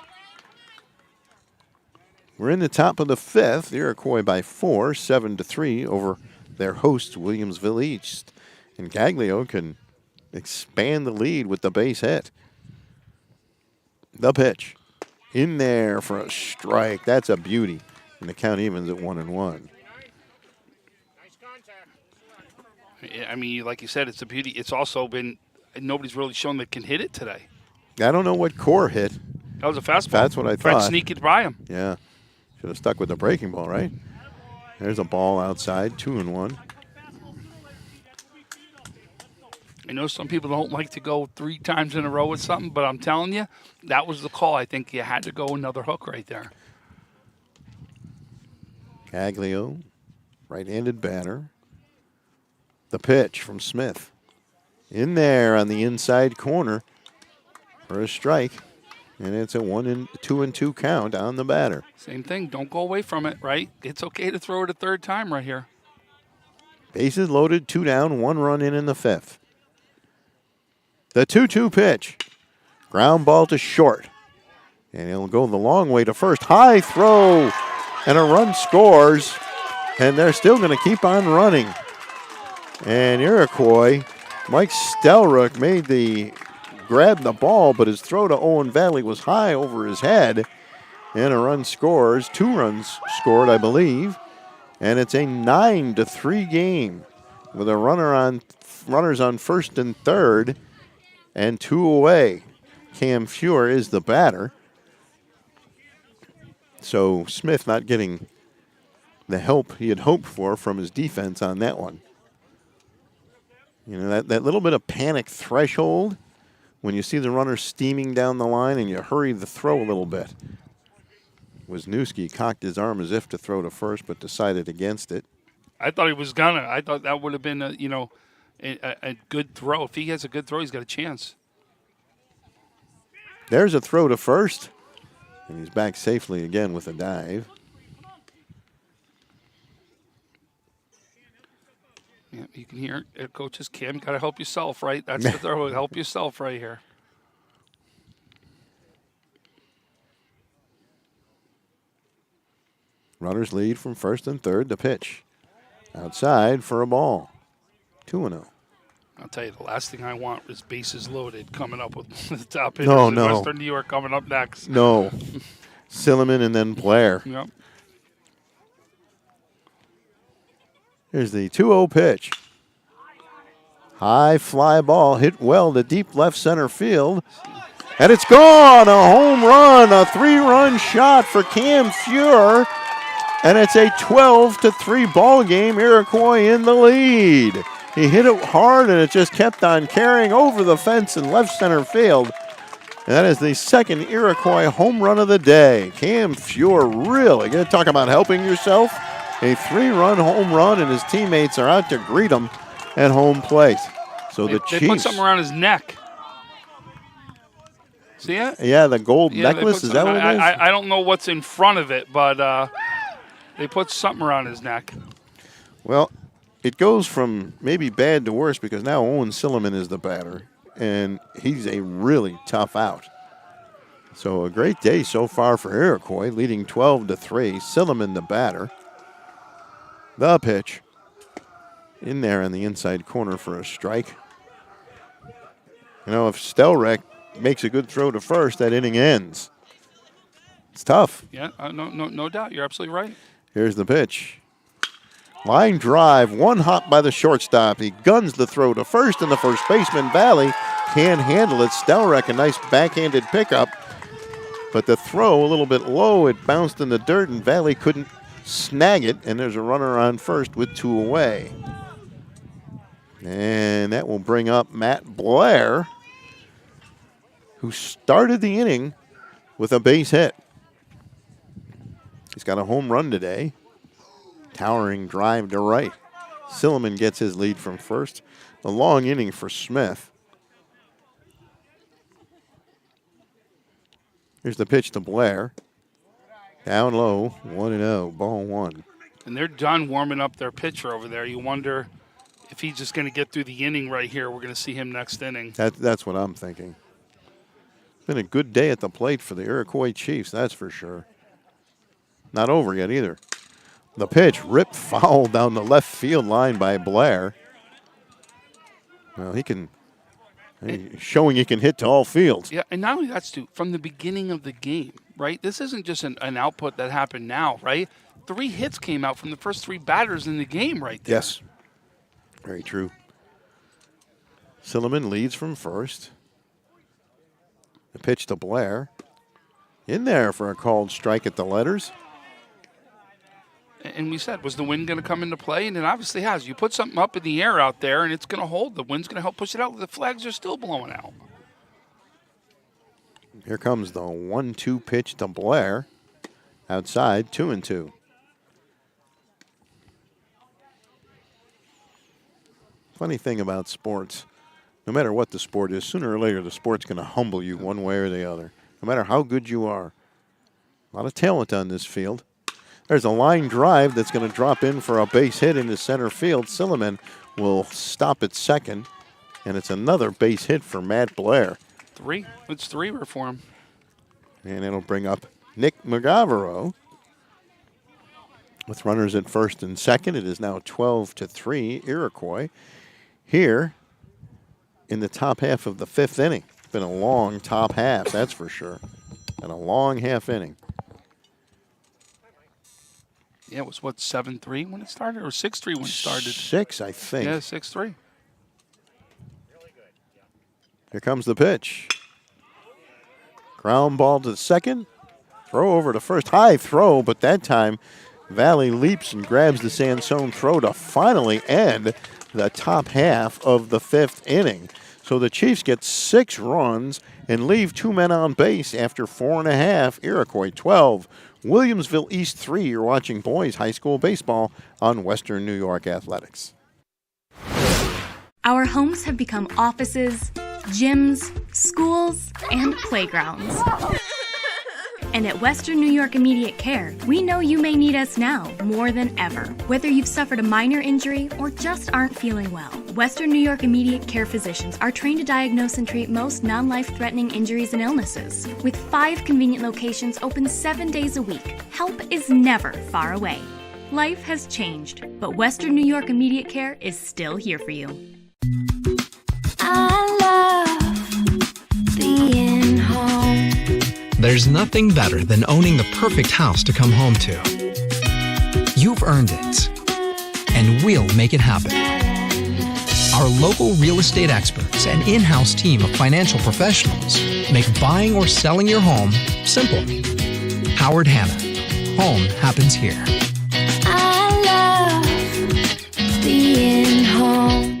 We're in the top of the 5th. Iroquois by 4, 7-3 over their hosts, Williamsville East. And Gaglio can expand the lead with the base hit. The pitch. In there for a strike. That's a beauty. And the count evens at 1-1. I mean, like you said, it's a beauty. It's also been, nobody's really shown that can hit it today. I don't know what Core hit. That was a fastball. That's what I Tried thought. to sneak it by him. Yeah. Should have stuck with the breaking ball, right? There's a ball outside, 2-1. I know some people don't like to go 3 times in a row with something, but I'm telling you, that was the call. I think you had to go another hook right there. Gaglio, right-handed batter. The pitch from Smith. In there on the inside corner for a strike. And it's a 2-2 count on the batter. Same thing. Don't go away from it, right? It's okay to throw it a 3rd time right here. Bases loaded, 2 down, 1 run in the 5th. The 2-2 pitch. Ground ball to short. And it'll go the long way to first. High throw. And a run scores. And they're still going to keep on running. And Iroquois, Mike Stelrook grabbed the ball, but his throw to Owen Valley was high over his head. And a run scores. 2 runs scored, I believe. And it's a 9-3 game with a runners on first and third and 2 away. Cam Fuhr is the batter. So Smith not getting the help he had hoped for from his defense on that one. You know, that little bit of panic threshold when you see the runner steaming down the line and you hurry the throw a little bit. Wisniewski cocked his arm as if to throw to first, but decided against it. I thought he was gonna. I thought that would have been a good throw. If he has a good throw, he's got a chance. There's a throw to first, and he's back safely again with a dive. Yeah, Yeah, you can hear it. Coaches, Cam, got to help yourself, right? That's the throw. Help yourself right here. Runners lead from first and third. The pitch. Outside for a ball. 2-0. I'll tell you, the last thing I want is bases loaded coming up with the top hitters No, in no. Western New York coming up next. No. Silliman and then Blair. Yep. Here's the 2-0 pitch. High fly ball hit well to deep left center field. And it's gone. A home run. A 3-run shot for Cam Fuhr. And it's a 12-3 ball game. Iroquois in the lead. He hit it hard, and it just kept on carrying over the fence in left center field. And that is the second Iroquois home run of the day. Cam Fuhr really going to talk about helping yourself. A 3-run home run, and his teammates are out to greet him at home plate. So the Chiefs. They put something around his neck. See it? Yeah, the gold necklace. Is that what it is? I don't know what's in front of it, but they put something around his neck. Well, it goes from maybe bad to worse because now Owen Silliman is the batter, and he's a really tough out. So a great day so far for Iroquois, leading 12-3. Silliman the batter. The pitch. In there on the inside corner for a strike. You know, if Stelrek makes a good throw to first, that inning ends. It's tough. Yeah, no doubt. You're absolutely right. Here's the pitch. Line drive, one hop by the shortstop. He guns the throw to first, and the first baseman, Valley, can't handle it. Stelrek, a nice backhanded pickup. But the throw a little bit low. It bounced in the dirt, and Valley couldn't snag it, and there's a runner on first with 2 away. And that will bring up Matt Blair, who started the inning with a base hit. He's got a home run today. Towering drive to right. Silliman gets his lead from first. A long inning for Smith. Here's the pitch to Blair. Down low, 1-0, ball 1. And they're done warming up their pitcher over there. You wonder if he's just going to get through the inning right here. We're going to see him next inning. That's what I'm thinking. Been a good day at the plate for the Iroquois Chiefs, that's for sure. Not over yet either. The pitch, ripped foul down the left field line by Blair. Well, he's showing he can hit to all fields. Yeah, and not only that, Stu, from the beginning of the game, right? This isn't just an output that happened now, right? 3 hits came out from the first 3 batters in the game right there. Yes, very true. Silliman leads from first. The pitch to Blair. In there for a called strike at the letters. And we said, was the wind going to come into play? And it obviously has. You put something up in the air out there, and it's going to hold. The wind's going to help push it out. The flags are still blowing out. Here comes the 1-2 pitch to Blair. Outside, 2-2. Funny thing about sports, no matter what the sport is, sooner or later the sport's going to humble you one way or the other, no matter how good you are. A lot of talent on this field. There's a line drive that's going to drop in for a base hit into center field. Silliman will stop at second, and it's another base hit for Matt Blair. 3. It's 3 for him. And it'll bring up Nick McGavero. With runners at first and second, it is now 12-3 Iroquois. Here in the top half of the 5th inning. It's been a long top half, that's for sure. And a long half inning. Yeah, it was, 7-3 when it started? Or 6-3 when it started? 6, I think. Yeah, 6-3. Here comes the pitch. Ground ball to second. Throw over to first. High throw, but that time Valley leaps and grabs the Sansone throw to finally end the top half of the 5th inning. So the Chiefs get 6 runs and leave 2 men on base after 4.5. Iroquois 12. Williamsville East 3. You're watching boys high school baseball on Western New York Athletics. Our homes have become offices, gyms, schools, and playgrounds. And at Western New York Immediate Care, we know you may need us now more than ever. Whether you've suffered a minor injury or just aren't feeling well, Western New York Immediate Care physicians are trained to diagnose and treat most non-life-threatening injuries and illnesses. With 5 convenient locations open 7 days a week, help is never far away. Life has changed, but Western New York Immediate Care is still here for you. I love being home. There's nothing better than owning the perfect house to come home to. You've earned it, and we'll make it happen. Our local real estate experts and in-house team of financial professionals make buying or selling your home simple. Howard Hanna. Home happens here. I love being home.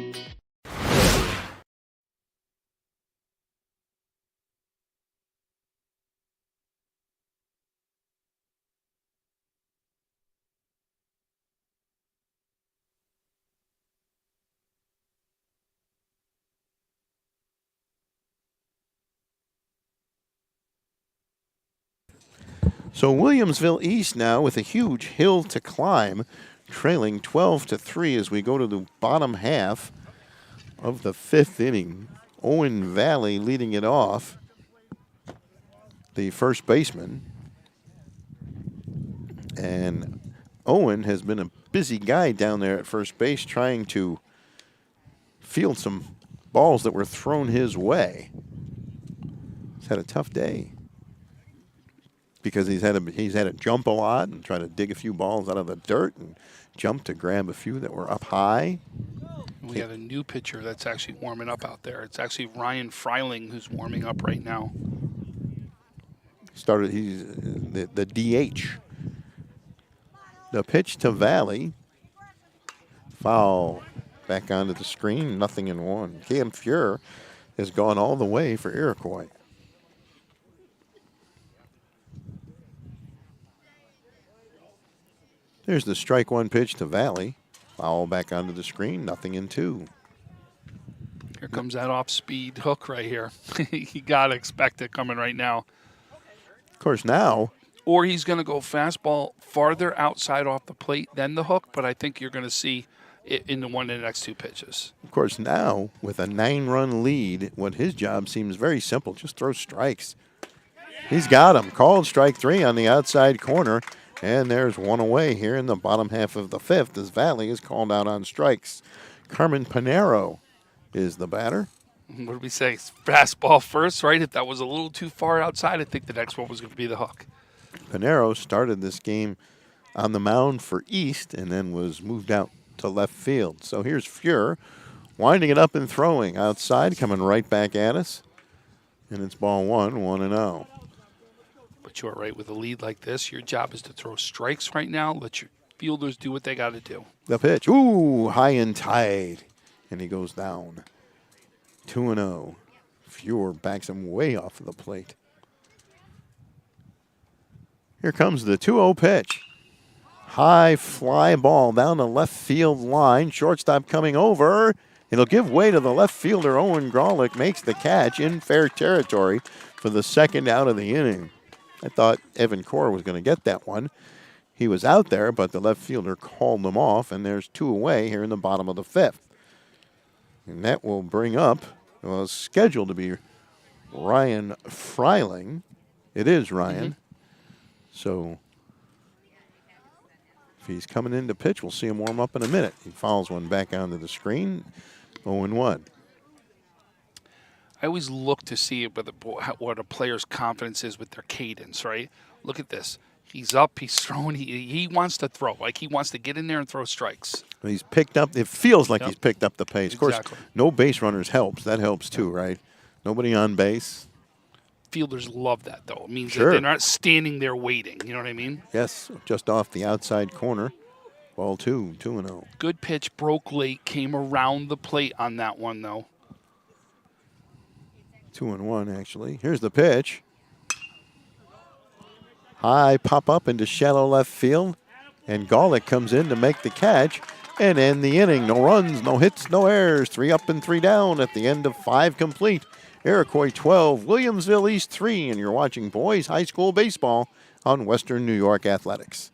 So Williamsville East now with a huge hill to climb, trailing 12-3 as we go to the bottom half of the 5th inning. Owen Valley leading it off, the first baseman. And Owen has been a busy guy down there at first base trying to field some balls that were thrown his way. He's had a tough day, because he's had to jump a lot and try to dig a few balls out of the dirt and jump to grab a few that were up high. We got a new pitcher that's actually warming up out there. It's actually Ryan Freiling who's warming up right now. He's the DH. The pitch to Valley. Foul back onto the screen, 0-1. Cam Fuhr has gone all the way for Iroquois. There's the strike 1 pitch to Valley. Foul back onto the screen, 0-2. Here comes that off-speed hook right here. You got to expect it coming right now. Of course, now. Or he's going to go fastball farther outside off the plate than the hook, but I think you're going to see it in the next 2 pitches. Of course, now with a 9-run lead, what his job seems very simple. Just throw strikes. He's got him. Called strike 3 on the outside corner. And there's one away here in the bottom half of the 5th as Valley is called out on strikes. Carmen Pinero is the batter. What did we say? Fastball first, right? If that was a little too far outside, I think the next one was going to be the hook. Pinero started this game on the mound for East and then was moved out to left field. So here's Fuhr winding it up and throwing outside, coming right back at us. And it's ball 1-0. But you're right, with a lead like this, your job is to throw strikes right now. Let your fielders do what they got to do. The pitch. Ooh, high and tight. And he goes down. 2-0. Fuhr backs him way off of the plate. Here comes the 2-0 pitch. High fly ball down the left field line. Shortstop coming over. It'll give way to the left fielder. Owen Grolick makes the catch in fair territory for the second out of the inning. I thought Evan Corr was going to get that one. He was out there, but the left fielder called them off, and there's 2 away here in the bottom of the 5th. And that will bring up, well, scheduled to be Ryan Freiling. It is Ryan. So if he's coming in to pitch, we'll see him warm up in a minute. He fouls one back onto the screen. 0-1. I always look to see what a player's confidence is with their cadence, right? Look at this. He's up, he's throwing, he wants to throw. Like, he wants to get in there and throw strikes. He's picked up, it feels like he's picked up the pace. Exactly. Of course, no base runners helps. That helps too, right? Nobody on base. Fielders love that, though. It means Sure. that they're not standing there waiting. You know what I mean? Yes, just off the outside corner. Ball 2-0. Good pitch, broke late, came around the plate on that one, though. 2-1, actually. Here's the pitch. High pop up into shallow left field. And Golick comes in to make the catch and end the inning. No runs, no hits, no errors. 3 up and 3 down at the end of 5 complete. Iroquois 12, Williamsville East 3, and you're watching boys high school baseball on Western New York Athletics.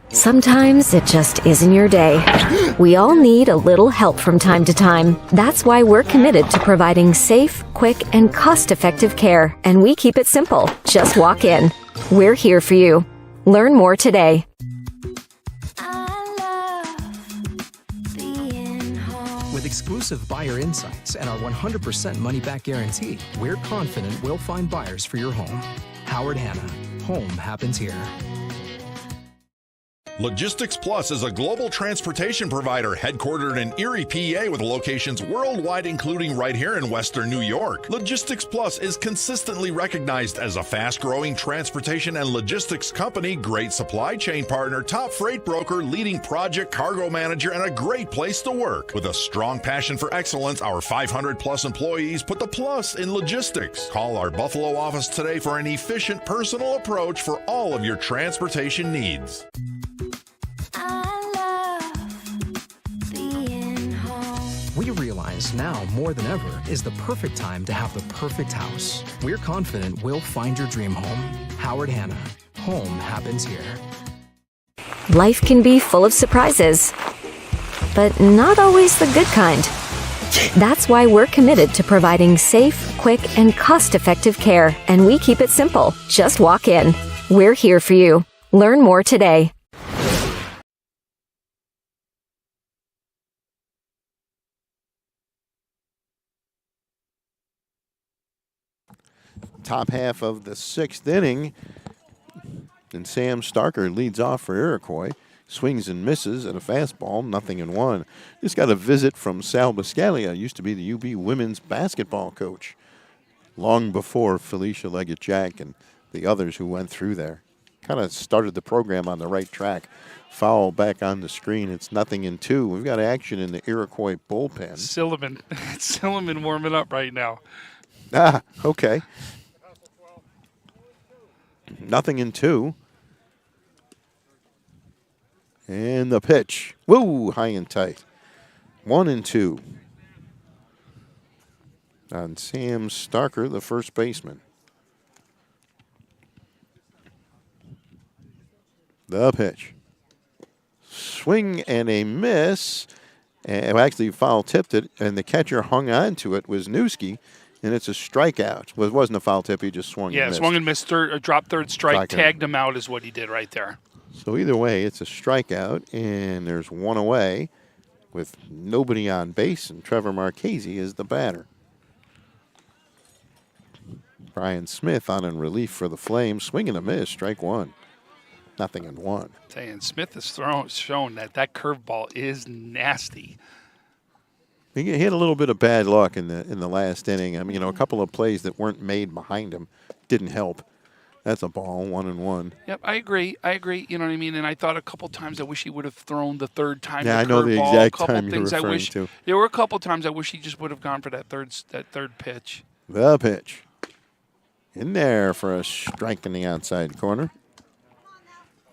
Sometimes it just isn't your day. We all need a little help from time to time. That's why we're committed to providing safe, quick, and cost-effective care. And we keep it simple. Just walk in. We're here for you. Learn more today. With exclusive buyer insights and our 100% money-back guarantee, we're confident we'll find buyers for your home. Howard Hanna. Home happens here. Logistics Plus is a global transportation provider headquartered in Erie, PA with locations worldwide, including right here in Western New York. Logistics Plus is consistently recognized as a fast-growing transportation and logistics company, great supply chain partner, top freight broker, leading project cargo manager, and a great place to work. With a strong passion for excellence, our 500-plus employees put the plus in logistics. Call our Buffalo office today for an efficient, personal approach for all of your transportation needs. We realize now more than ever is the perfect time to have the perfect house. We're confident we'll find your dream home. Howard Hanna. Home happens here. Life can be full of surprises, but not always the good kind. That's why we're committed to providing safe, quick, and cost-effective care. And we keep it simple. Just walk in. We're here for you. Learn more today. Top half of the sixth inning, and Sam Starker leads off for Iroquois. Swings and misses at a fastball, 0-1. Just got a visit from Sal Biscaglia, used to be the UB women's basketball coach, long before Felicia Leggett-Jack and the others who went through there. Kind of started the program on the right track. Foul back on the screen. It's 0-2. We've got action in the Iroquois bullpen. Silliman warming up right now. Ah, okay. 0-2. And the pitch. Woo, high and tight. 1-2. On Sam Starker, the first baseman. The pitch. Swing and a miss. And actually, foul tipped it, and the catcher hung on to it. Wisniewski. And it's a strikeout. Well, it wasn't a foul tip. He just swung and missed. Yeah, swung and missed. Dropped third strike. Tagged him out is what he did right there. So either way, it's a strikeout, and there's one away with nobody on base, and Trevor Marchese is the batter. Brian Smith on in relief for the Flames. Swing and a miss. Strike one. 0-1. Saying Smith has shown that curveball is nasty. He had a little bit of bad luck in the last inning. I mean, a couple of plays that weren't made behind him didn't help. That's a ball, 1-1. Yep, I agree. You know what I mean? And I thought a couple times I wish he would have thrown the third time. Yeah, I know the exact time you're referring to. There were a couple times I wish he just would have gone for that third pitch. The pitch. In there for a strike in the outside corner.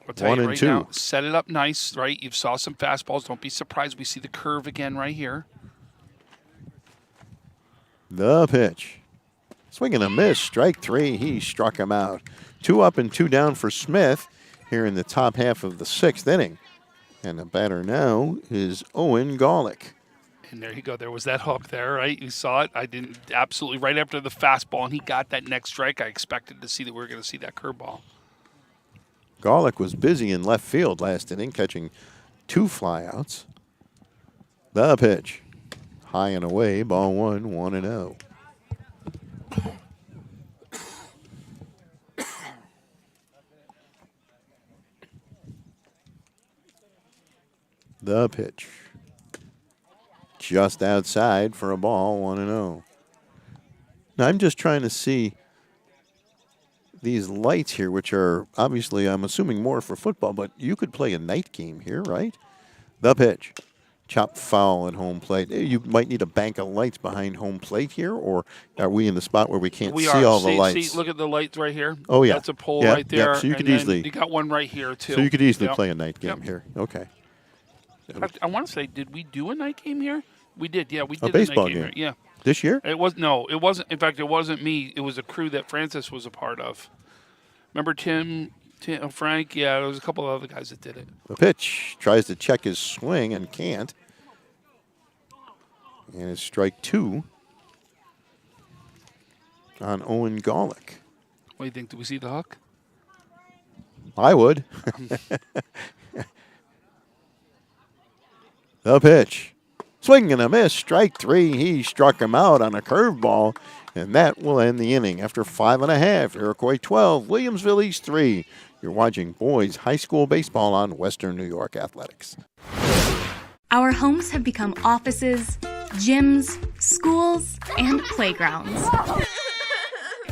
I'll tell you right now, set it up nice, right? You saw some fastballs. Don't be surprised we see the curve again right here. The pitch. Swing and a miss. Strike three. He struck him out. 2 up and 2 down for Smith here in the top half of the sixth inning. And the batter now is Owen Golick. And there you go. There was that hook there, right? You saw it. I didn't absolutely right after the fastball, and he got that next strike. I expected to see that we were going to see that curveball. Golick was busy in left field last inning, catching 2 flyouts. The pitch. High and away, ball 1-0. The pitch. Just outside for a ball, 1-0. Now I'm just trying to see these lights here, which are obviously, I'm assuming, more for football, but you could play a night game here, right? The pitch. Chopped foul at home plate. You might need a bank of lights behind home plate here, or are we in the spot where we can't see all the lights? See, look at the lights right here. Oh, yeah. That's a pole right there. Yeah. So you could easily. You got one right here, too. So you could easily play a night game here. Okay. I want to say, did we do a night game here? We did, yeah. We did a baseball night game game. here. Yeah. This year? It wasn't. In fact, it wasn't me. It was a crew that Francis was a part of. Remember Tim, Frank? Yeah, there was a couple of other guys that did it. The pitch tries to check his swing and can't. And it's strike 2 on Owen Golick. What do you think? Do we see the hook? I would. The pitch. Swing and a miss. Strike 3. He struck him out on a curveball. And that will end the inning. After 5.5, Iroquois 12, Williamsville East 3. You're watching boys high school baseball on Western New York Athletics. Our homes have become offices, gyms, schools, and playgrounds.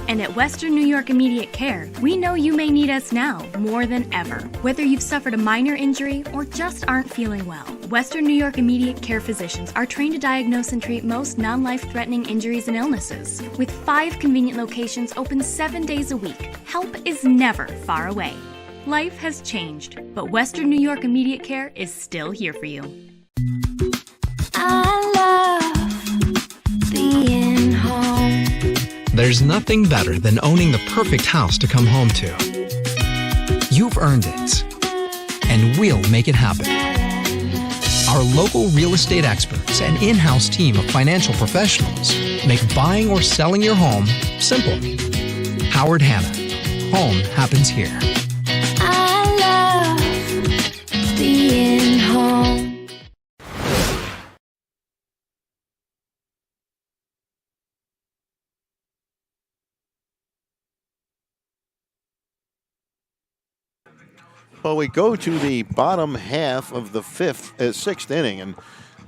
And at Western New York Immediate Care, we know you may need us now more than ever. Whether you've suffered a minor injury or just aren't feeling well, Western New York Immediate Care physicians are trained to diagnose and treat most non-life-threatening injuries and illnesses. With 5 convenient locations open 7 days a week, help is never far away. Life has changed, but Western New York Immediate Care is still here for you. I love being home. There's nothing better than owning the perfect house to come home to. You've earned it, and we'll make it happen. Our local real estate experts and in-house team of financial professionals make buying or selling your home simple. Howard Hanna. Home happens here. I love being home. Well, we go to the bottom half of the sixth inning, and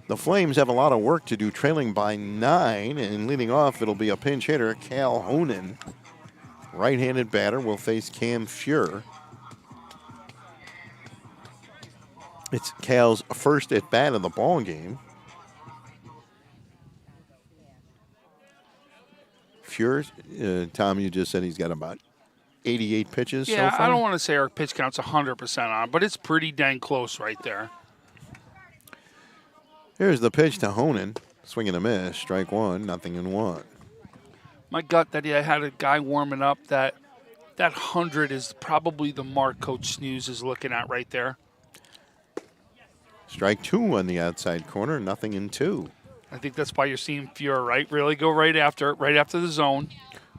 the Flames have a lot of work to do, trailing by 9. And leading off, it'll be a pinch hitter, Cal Honan. Right-handed batter will face Cam Fuhr. It's Cal's first at-bat of the ball game. Fuhr, Tom, you just said he's got about 88 pitches so far? I don't want to say our pitch count's 100% on, but it's pretty dang close right there. Here's the pitch to Honan. Swing and a miss. Strike 1, 0-1. My gut that I had a guy warming up that 100 is probably the mark Coach Snooze is looking at right there. Strike 2 on the outside corner, 0-2. I think that's why you're seeing Fuhr, right? Really go right after the zone.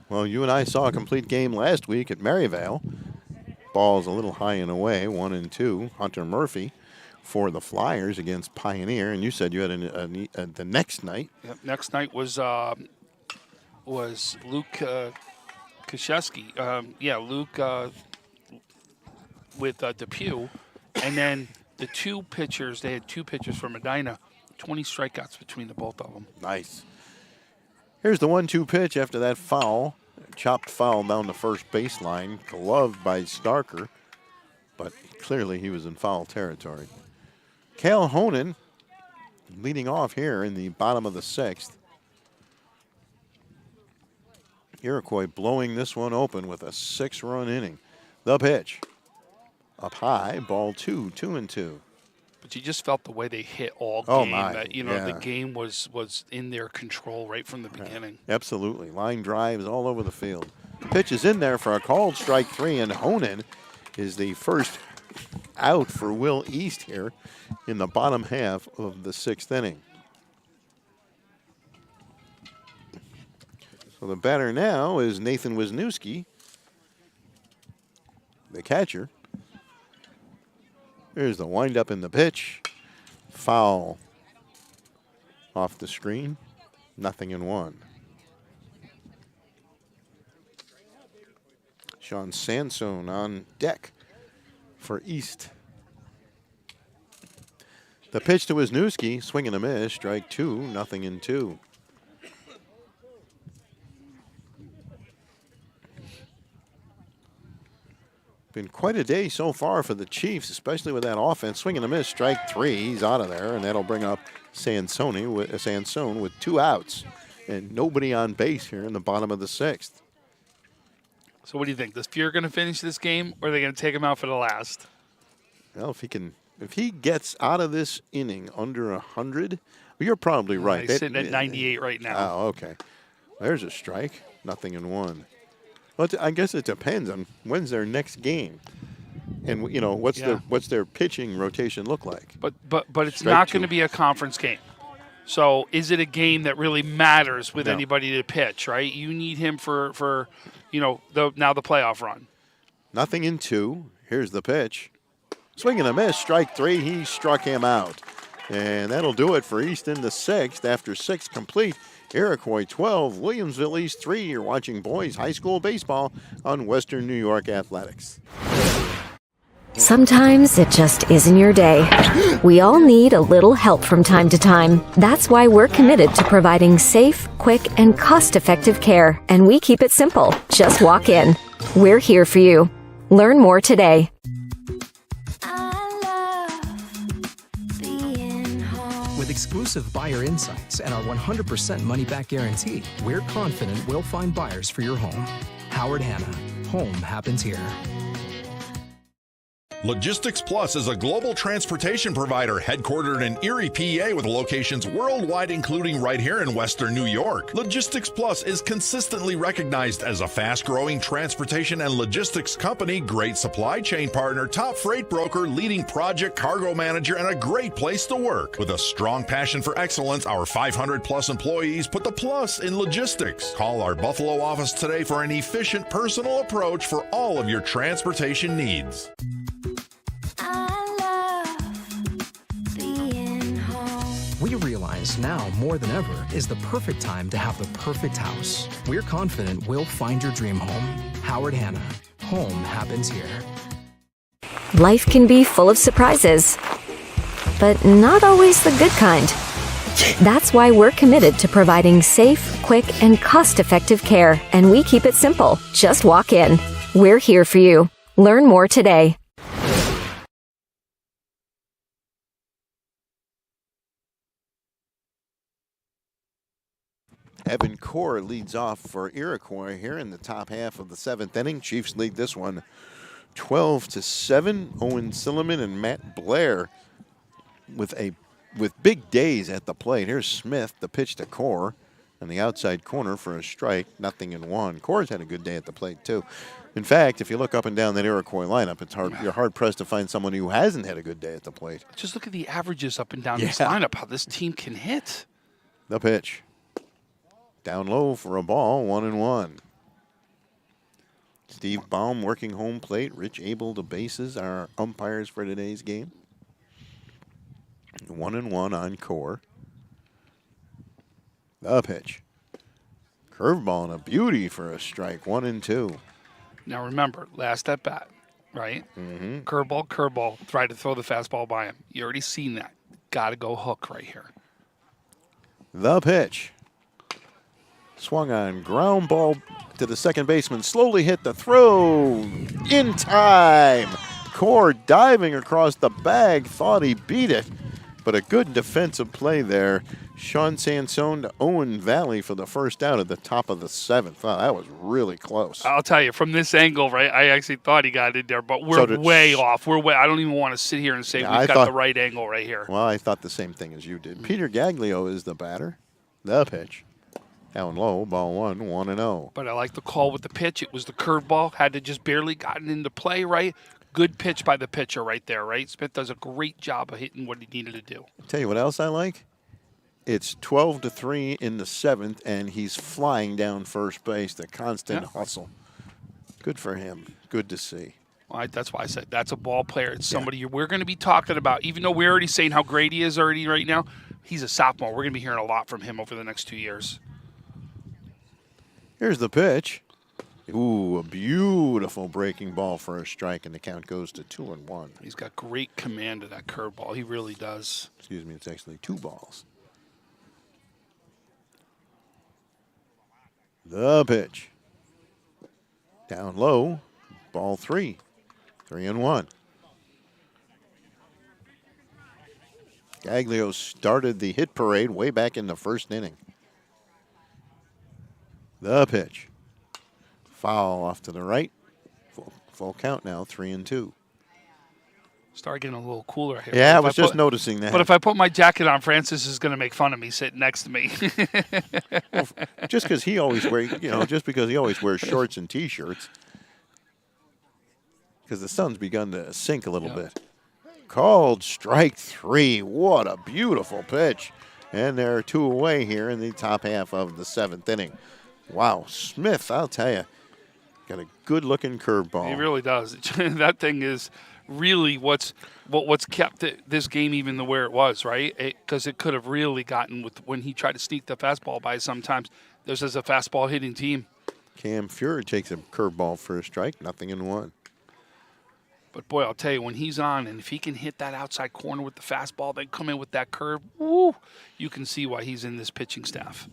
Well, you and I saw a complete game last week at Maryvale. Ball's a little high and away, 1-2. Hunter Murphy for the Flyers against Pioneer, and you said you had the next night. Yep, next night was Luke Kashesky. Luke with Depew, and then the 2 pitchers. They had 2 pitchers from Medina. 20 strikeouts between the both of them. Nice. Here's the 1-2 pitch after that foul. Chopped foul down the first baseline. Gloved by Starker. But clearly he was in foul territory. Cal Honan leading off here in the bottom of the 6th. Iroquois blowing this one open with a 6-run inning. The pitch. Up high. Ball 2. 2-2. But you just felt the way they hit all game. Oh, my. That, the game was in their control right from the beginning. Absolutely. Line drives all over the field. Pitch is in there for a called strike 3, and Honan is the first out for Will East here in the bottom half of the 6th inning. So the batter now is Nathan Wisniewski, the catcher. Here's the windup in the pitch. Foul off the screen. 0-1. Sean Sansone on deck for East. The pitch to Wisniewski. Swing and a miss. Strike 2. 0-2. Been quite a day so far for the Chiefs, especially with that offense. Swing and a miss, strike 3. He's out of there, and that'll bring up Sansone with 2 outs and nobody on base here in the bottom of the 6th. So what do you think? Is Fuhr going to finish this game, or are they going to take him out for the last? Well, if he gets out of this inning under 100, Well, you're probably right. He's sitting at 98 right now. Oh, okay. There's a strike. 0-1. Well, I guess it depends on when's their next game, and what's their pitching rotation look like. But it's Strike not two. going to be a conference game. So is it a game that really matters with No. anybody to pitch? Right? You need him for the playoff run. 0-2. Here's the pitch. Swing and a miss. Strike 3. He struck him out. And that'll do it for East in the 6th. After 6 complete, Iroquois 12, Williamsville East 3. You're watching boys high school baseball on Western New York Athletics. Sometimes it just isn't your day. We all need a little help from time to time. That's why we're committed to providing safe, quick, and cost-effective care. And we keep it simple. Just walk in. We're here for you. Learn more today. With exclusive buyer insights and our 100% money-back guarantee, we're confident we'll find buyers for your home. Howard Hanna. Home happens here. Logistics Plus is a global transportation provider headquartered in Erie, PA with locations worldwide, including right here in Western New York. Logistics Plus is consistently recognized as a fast-growing transportation and logistics company, great supply chain partner, top freight broker, leading project cargo manager, and a great place to work. With a strong passion for excellence, our 500-plus employees put the plus in logistics. Call our Buffalo office today for an efficient, personal approach for all of your transportation needs. We realize now more than ever is the perfect time to have the perfect house. We're confident we'll find your dream home. Howard Hanna. Home happens here. Life can be full of surprises, but not always the good kind. That's why we're committed to providing safe, quick, and cost-effective care. And we keep it simple. Just walk in. We're here for you. Learn more today. Evan Core leads off for Iroquois here in the top half of the 7th inning. Chiefs lead this one 12-7. Owen Silliman and Matt Blair with big days at the plate. Here's Smith, the pitch to Core, on the outside corner for a strike. 0-1. Core's had a good day at the plate too. In fact, if you look up and down that Iroquois lineup, you're hard pressed to find someone who hasn't had a good day at the plate. Just look at the averages up and down this lineup, how this team can hit. The pitch. Down low for a ball, 1-1. Steve Baum working home plate. Rich Abel to bases are our umpires for today's game. 1-1 on Core. The pitch. Curveball and a beauty for a strike, 1-2. Now remember, last at bat, right? Mm-hmm. Curveball, try to throw the fastball by him. You already seen that. Got to go hook right here. The pitch. Swung on, ground ball to the second baseman, slowly hit the throw, in time. Core diving across the bag, thought he beat it, but a good defensive play there. Sean Sansone to Owen Valley for the first out at the top of the 7th. Wow, that was really close. I'll tell you, from this angle, right, I actually thought he got in there, but we're way off. I don't even want to sit here and say we've got the right angle right here. Well, I thought the same thing as you did. Peter Gaglio is the batter. The pitch. Down low, ball 1-0. But I like the call with the pitch. It was the curveball. Had to just barely gotten into play, right? Good pitch by the pitcher right there, right? Smith does a great job of hitting what he needed to do. I'll tell you what else I like. It's 12-3 in the 7th, and he's flying down first base. The constant hustle. Good for him. Good to see. Well, that's why I said that's a ball player. It's somebody we're going to be talking about. Even though we're already saying how great he is already right now, he's a sophomore. We're going to be hearing a lot from him over the next 2 years. Here's the pitch. Ooh, a beautiful breaking ball for a strike, and the count goes to 2-1. He's got great command of that curveball. He really does. Excuse me, it's actually 2 balls. The pitch. Down low, ball 3. 3-1. Gaglio started the hit parade way back in the first inning. The pitch. Foul off to the right. Full count now, 3-2. Start getting a little cooler here. Yeah, I If was just put- noticing that. But if I put my jacket on, Francis is going to make fun of me sitting next to me. just because he always wears, shorts and T-shirts, because the sun's begun to sink a little bit. Called strike 3. What a beautiful pitch. And there are 2 away here in the top half of the 7th inning. Wow, Smith, I'll tell you, got a good-looking curveball. He really does. That thing is really what's kept this game even the where it was, right? Because it could have really gotten when he tried to sneak the fastball by sometimes. This is a fastball hitting team. Cam Fury takes a curveball for a strike, 0-1. But, boy, I'll tell you, when he's on, and if he can hit that outside corner with the fastball, then come in with that curve, woo, you can see why he's in this pitching staff.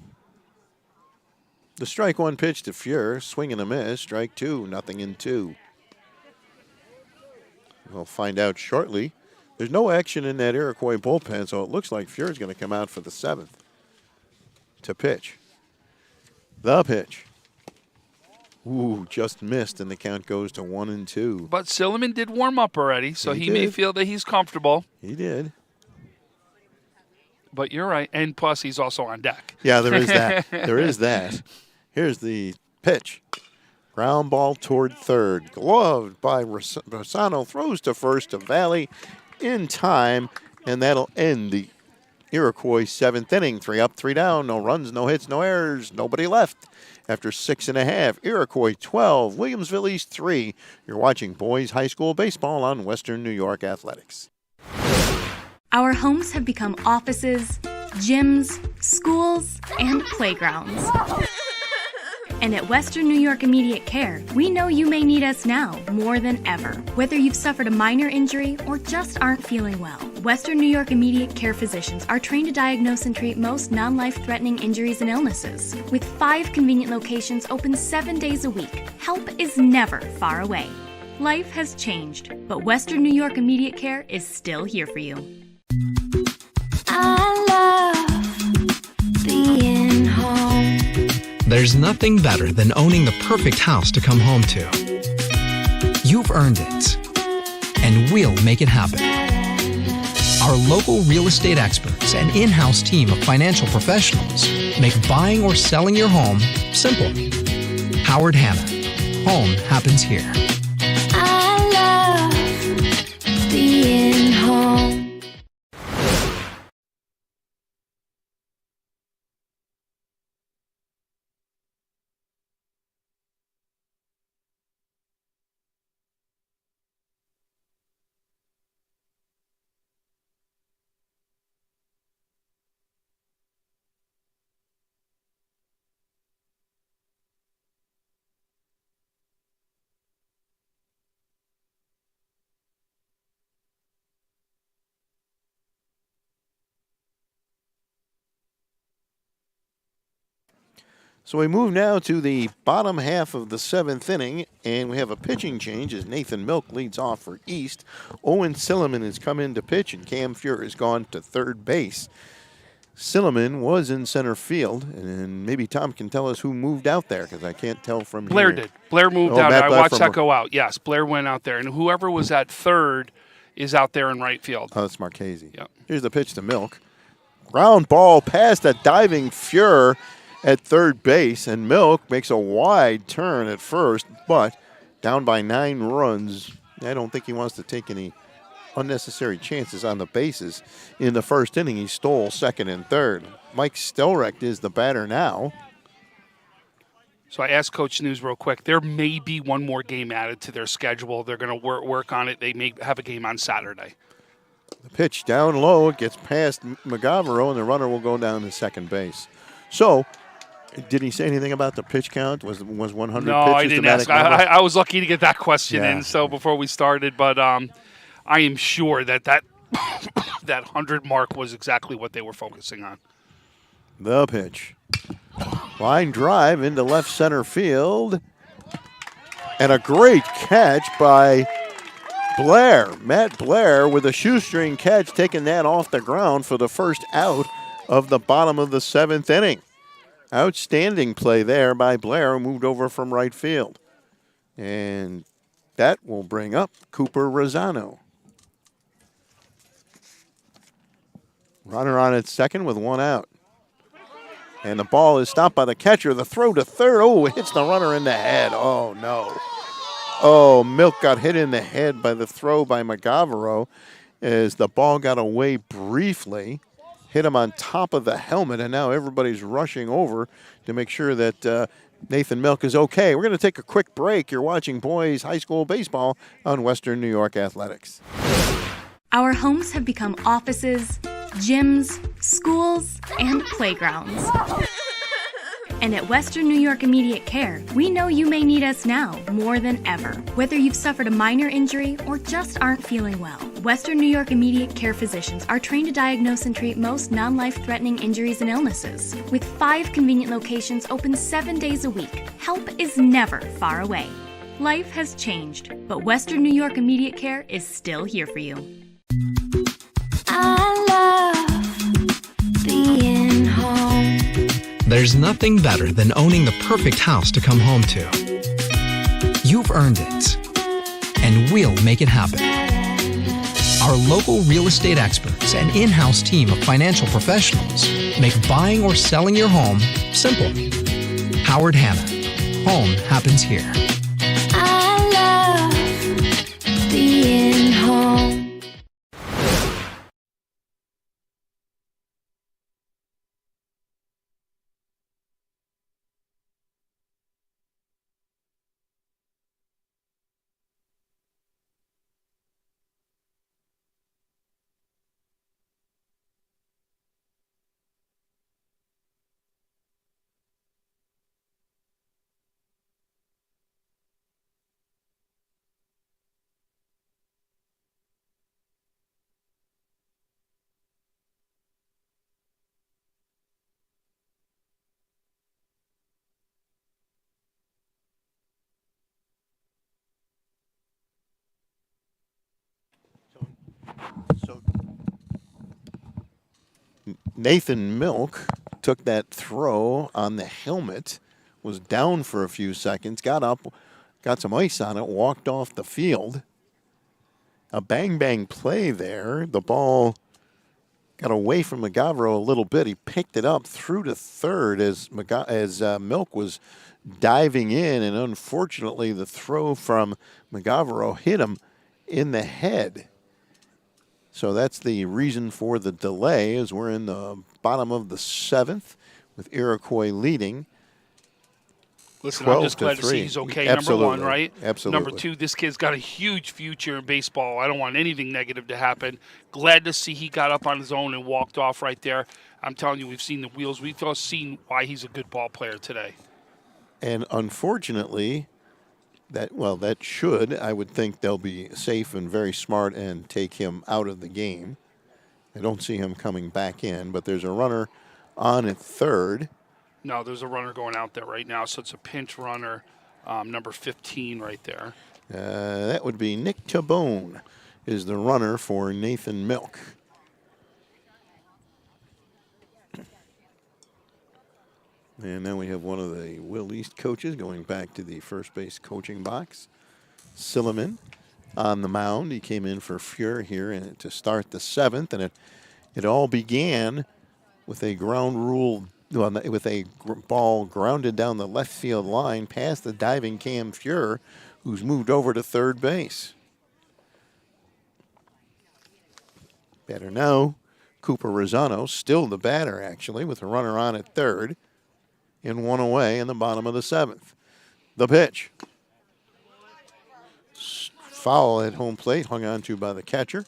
The strike 1 pitch to Fury, swing and a miss. Strike 2, 0-2. We'll find out shortly. There's no action in that Iroquois bullpen, so it looks like Fury's going to come out for the 7th to pitch. The pitch. Ooh, just missed, and the count goes to 1-2. But Silliman did warm up already, so he may did. feel that he's comfortable. He did. But you're right, and plus he's also on deck. Yeah, there is that. There is that. Here's the pitch. Ground ball toward third. Gloved by Rosano. Throws to first to Valley in time, and that'll end the Iroquois 7th inning. 3 up, 3 down. No runs, no hits, no errors. Nobody left. After 6.5, Iroquois 12, Williamsville East 3. You're watching boys high school baseball on Western New York Athletics. Our homes have become offices, gyms, schools, and playgrounds. And at Western New York Immediate Care, we know you may need us now more than ever. Whether you've suffered a minor injury or just aren't feeling well, Western New York Immediate Care physicians are trained to diagnose and treat most non-life-threatening injuries and illnesses. With 5 convenient locations open 7 days a week, help is never far away. Life has changed, but Western New York Immediate Care is still here for you. I love being home. There's nothing better than owning the perfect house to come home to. You've earned it, and we'll make it happen. Our local real estate experts and in-house team of financial professionals make buying or selling your home simple. Howard Hanna. Home happens here. I love being home. So we move now to the bottom half of the 7th inning, and we have a pitching change as Nathan Milk leads off for East. Owen Silliman has come in to pitch, and Cam Fuhr has gone to third base. Silliman was in center field, and maybe Tom can tell us who moved out there, because I can't tell from Blair here. did. Blair moved out. Matt I Blair watched from- that go out. Yes, Blair went out there. And whoever was at third is out there in right field. Oh, that's Marchese. Yep. Here's the pitch to Milk. Ground ball past a diving Fuhr at third base, and Milk makes a wide turn at first, but down by 9 runs. I don't think he wants to take any unnecessary chances on the bases. In the first inning, he stole second and third. Mike Stelrecht is the batter now. So I asked Coach News real quick. There may be one more game added to their schedule. They're going to work on it. They may have a game on Saturday. The pitch down low, it gets past McGavero, and the runner will go down to second base. So, did he say anything about the pitch count? Was 100 No, pitches I didn't the ask. magic number? I was lucky to get that question Yeah. in. So before we started, but I am sure that that 100 mark was exactly what they were focusing on. The pitch. Line drive into left center field. And a great catch by Blair. Matt Blair with a shoestring catch, taking that off the ground for the first out of the bottom of the 7th inning. Outstanding play there by Blair, who moved over from right field. And that will bring up Cooper Rosano. Runner on at second with one out. And the ball is stopped by the catcher. The throw to third. Oh, it hits the runner in the head. Oh, no. Oh, Milk got hit in the head by the throw by McGavero as the ball got away briefly, hit him on top of the helmet, and now everybody's rushing over to make sure that Nathan Milk is okay. We're going to take a quick break. You're watching boys high school baseball on Western New York Athletics. Our homes have become offices, gyms, schools, and playgrounds. And at Western New York Immediate Care, we know you may need us now more than ever. Whether you've suffered a minor injury or just aren't feeling well, Western New York Immediate Care physicians are trained to diagnose and treat most non-life-threatening injuries and illnesses. With 5 convenient locations open 7 days a week, help is never far away. Life has changed, but Western New York Immediate Care is still here for you. I love being home. There's nothing better than owning the perfect house to come home to. You've earned it, and we'll make it happen. Our local real estate experts and in-house team of financial professionals make buying or selling your home simple. Howard Hanna. Home happens here. I love being home. So Nathan Milk took that throw on the helmet, was down for a few seconds, got up, got some ice on it, walked off the field. A bang-bang play there. The ball got away from McGavero a little bit. He picked it up through to third as Milk was diving in, and unfortunately the throw from McGavero hit him in the head. So that's the reason for the delay, as we're in the bottom of the 7th with Iroquois leading. Listen, I'm just glad to see he's okay, Absolutely. number one, right? Absolutely. Number two, this kid's got a huge future in baseball. I don't want anything negative to happen. Glad to see he got up on his own and walked off right there. I'm telling you, we've seen the wheels. We've all seen why he's a good ball player today. And unfortunately, that should, I would think they'll be safe and very smart and take him out of the game. I don't see him coming back in, but there's a runner on at third. No, there's a runner going out there right now, so it's a pinch runner, number 15 right there. That would be Nick Tabone is the runner for Nathan Milk. And now we have one of the Will East coaches going back to the first base coaching box. Silliman on the mound. He came in for Fuhr here to start the 7th, and it all began with a with a ball grounded down the left field line past the diving Cam Fuhr, who's moved over to third base. Batter now, Cooper Rosano, still the batter actually, with a runner on at third. And one away in the bottom of the 7th. The pitch. Foul at home plate, hung on to by the catcher.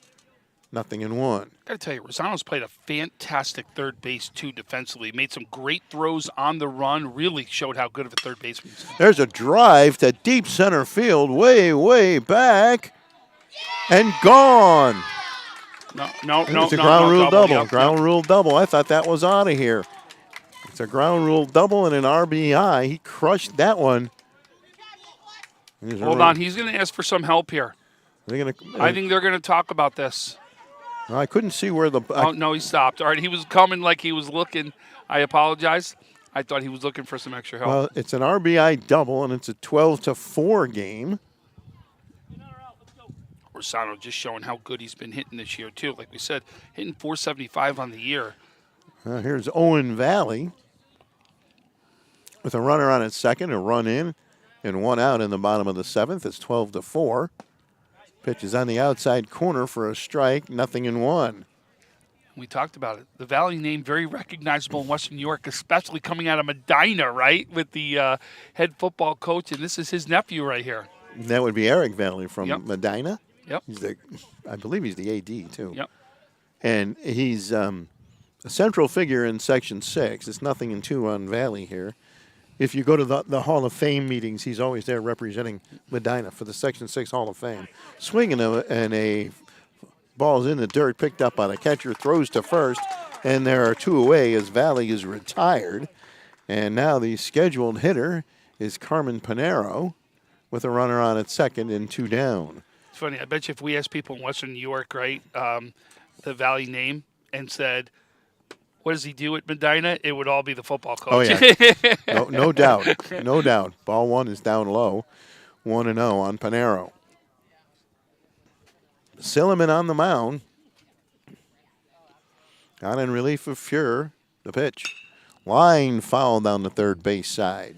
0-1. Got to tell you, Rosano's played a fantastic third base, too, defensively. Made some great throws on the run. Really showed how good of a third baseman he is. There's a drive to deep center field, way, way back, and gone. No. It's a ground rule double. Ground rule double. I thought that was out of here. It's a ground rule double and an RBI. He crushed that one. Hold on. He's going to ask for some help here. I think they're going to talk about this. I couldn't see where the... Oh, no, he stopped. All right, he was coming like he was looking. I apologize. I thought he was looking for some extra help. Well, it's an RBI double, and it's a 12-4 game. Bersano just showing how good he's been hitting this year, too. Like we said, hitting 475 on the year. Here's Owen Valley with a runner on at second, a run in, and one out in the bottom of the seventh. It's 12-4. Pitch is on the outside corner for a strike, 0-1. We talked about it. The Valley name very recognizable in Western New York, especially coming out of Medina, right, with the head football coach, and this is his nephew right here. That would be Eric Valley from Medina. Yep. I believe he's the AD, too. Yep. And he's a central figure in Section 6. It's 0-2 on Valley here. If you go to the Hall of Fame meetings, he's always there representing Medina for the Section 6 Hall of Fame. Swinging and a ball's in the dirt, picked up by the catcher, throws to first, and there are two away as Valley is retired. And now the scheduled hitter is Carmen Pinero with a runner on at second and two down. It's funny. I bet you if we asked people in Western New York, right, the Valley name and said, what does he do at Medina? It would all be the football coach. Oh, yeah. No doubt. No doubt. Ball one is down low. 1-0 on Pinero. Silliman on the mound. Got in relief of Fuhr. The pitch. Line foul down the third base side.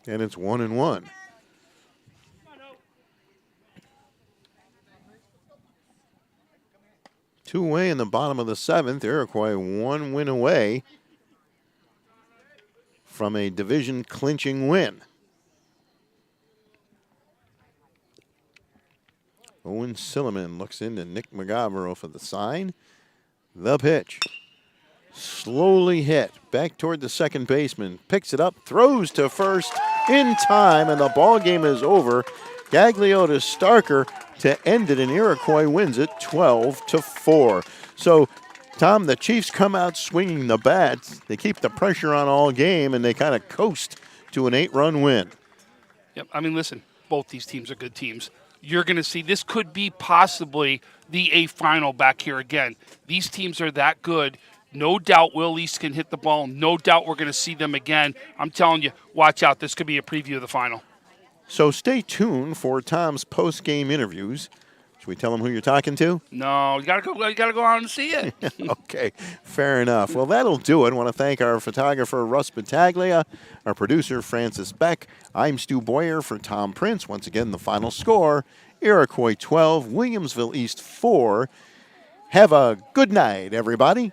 And it's 1-1. Two away in the bottom of the seventh. Iroquois one win away from a division clinching win. Owen Silliman looks into Nick McGavero for the sign. The pitch. Slowly hit. Back toward the second baseman. Picks it up. Throws to first in time. And the ball game is over. Gaglio to Starker to end it. And Iroquois wins it 12-4. So, Tom, the Chiefs come out swinging the bats. They keep the pressure on all game. And they kind of coast to an 8-run win. Yep. I mean, listen, both these teams are good teams. You're going to see this could be possibly the A final back here again. These teams are that good. No doubt Will East can hit the ball. No doubt we're going to see them again. I'm telling you, watch out. This could be a preview of the final. So stay tuned for Tom's post-game interviews. Should we tell him who you're talking to? No, you gotta go out and see it. Okay, fair enough. Well, that'll do it. I want to thank our photographer, Russ Battaglia, our producer, Francis Beck. I'm Stu Boyer for Tom Prince. Once again, the final score, Iroquois 12, Williamsville East 4. Have a good night, everybody.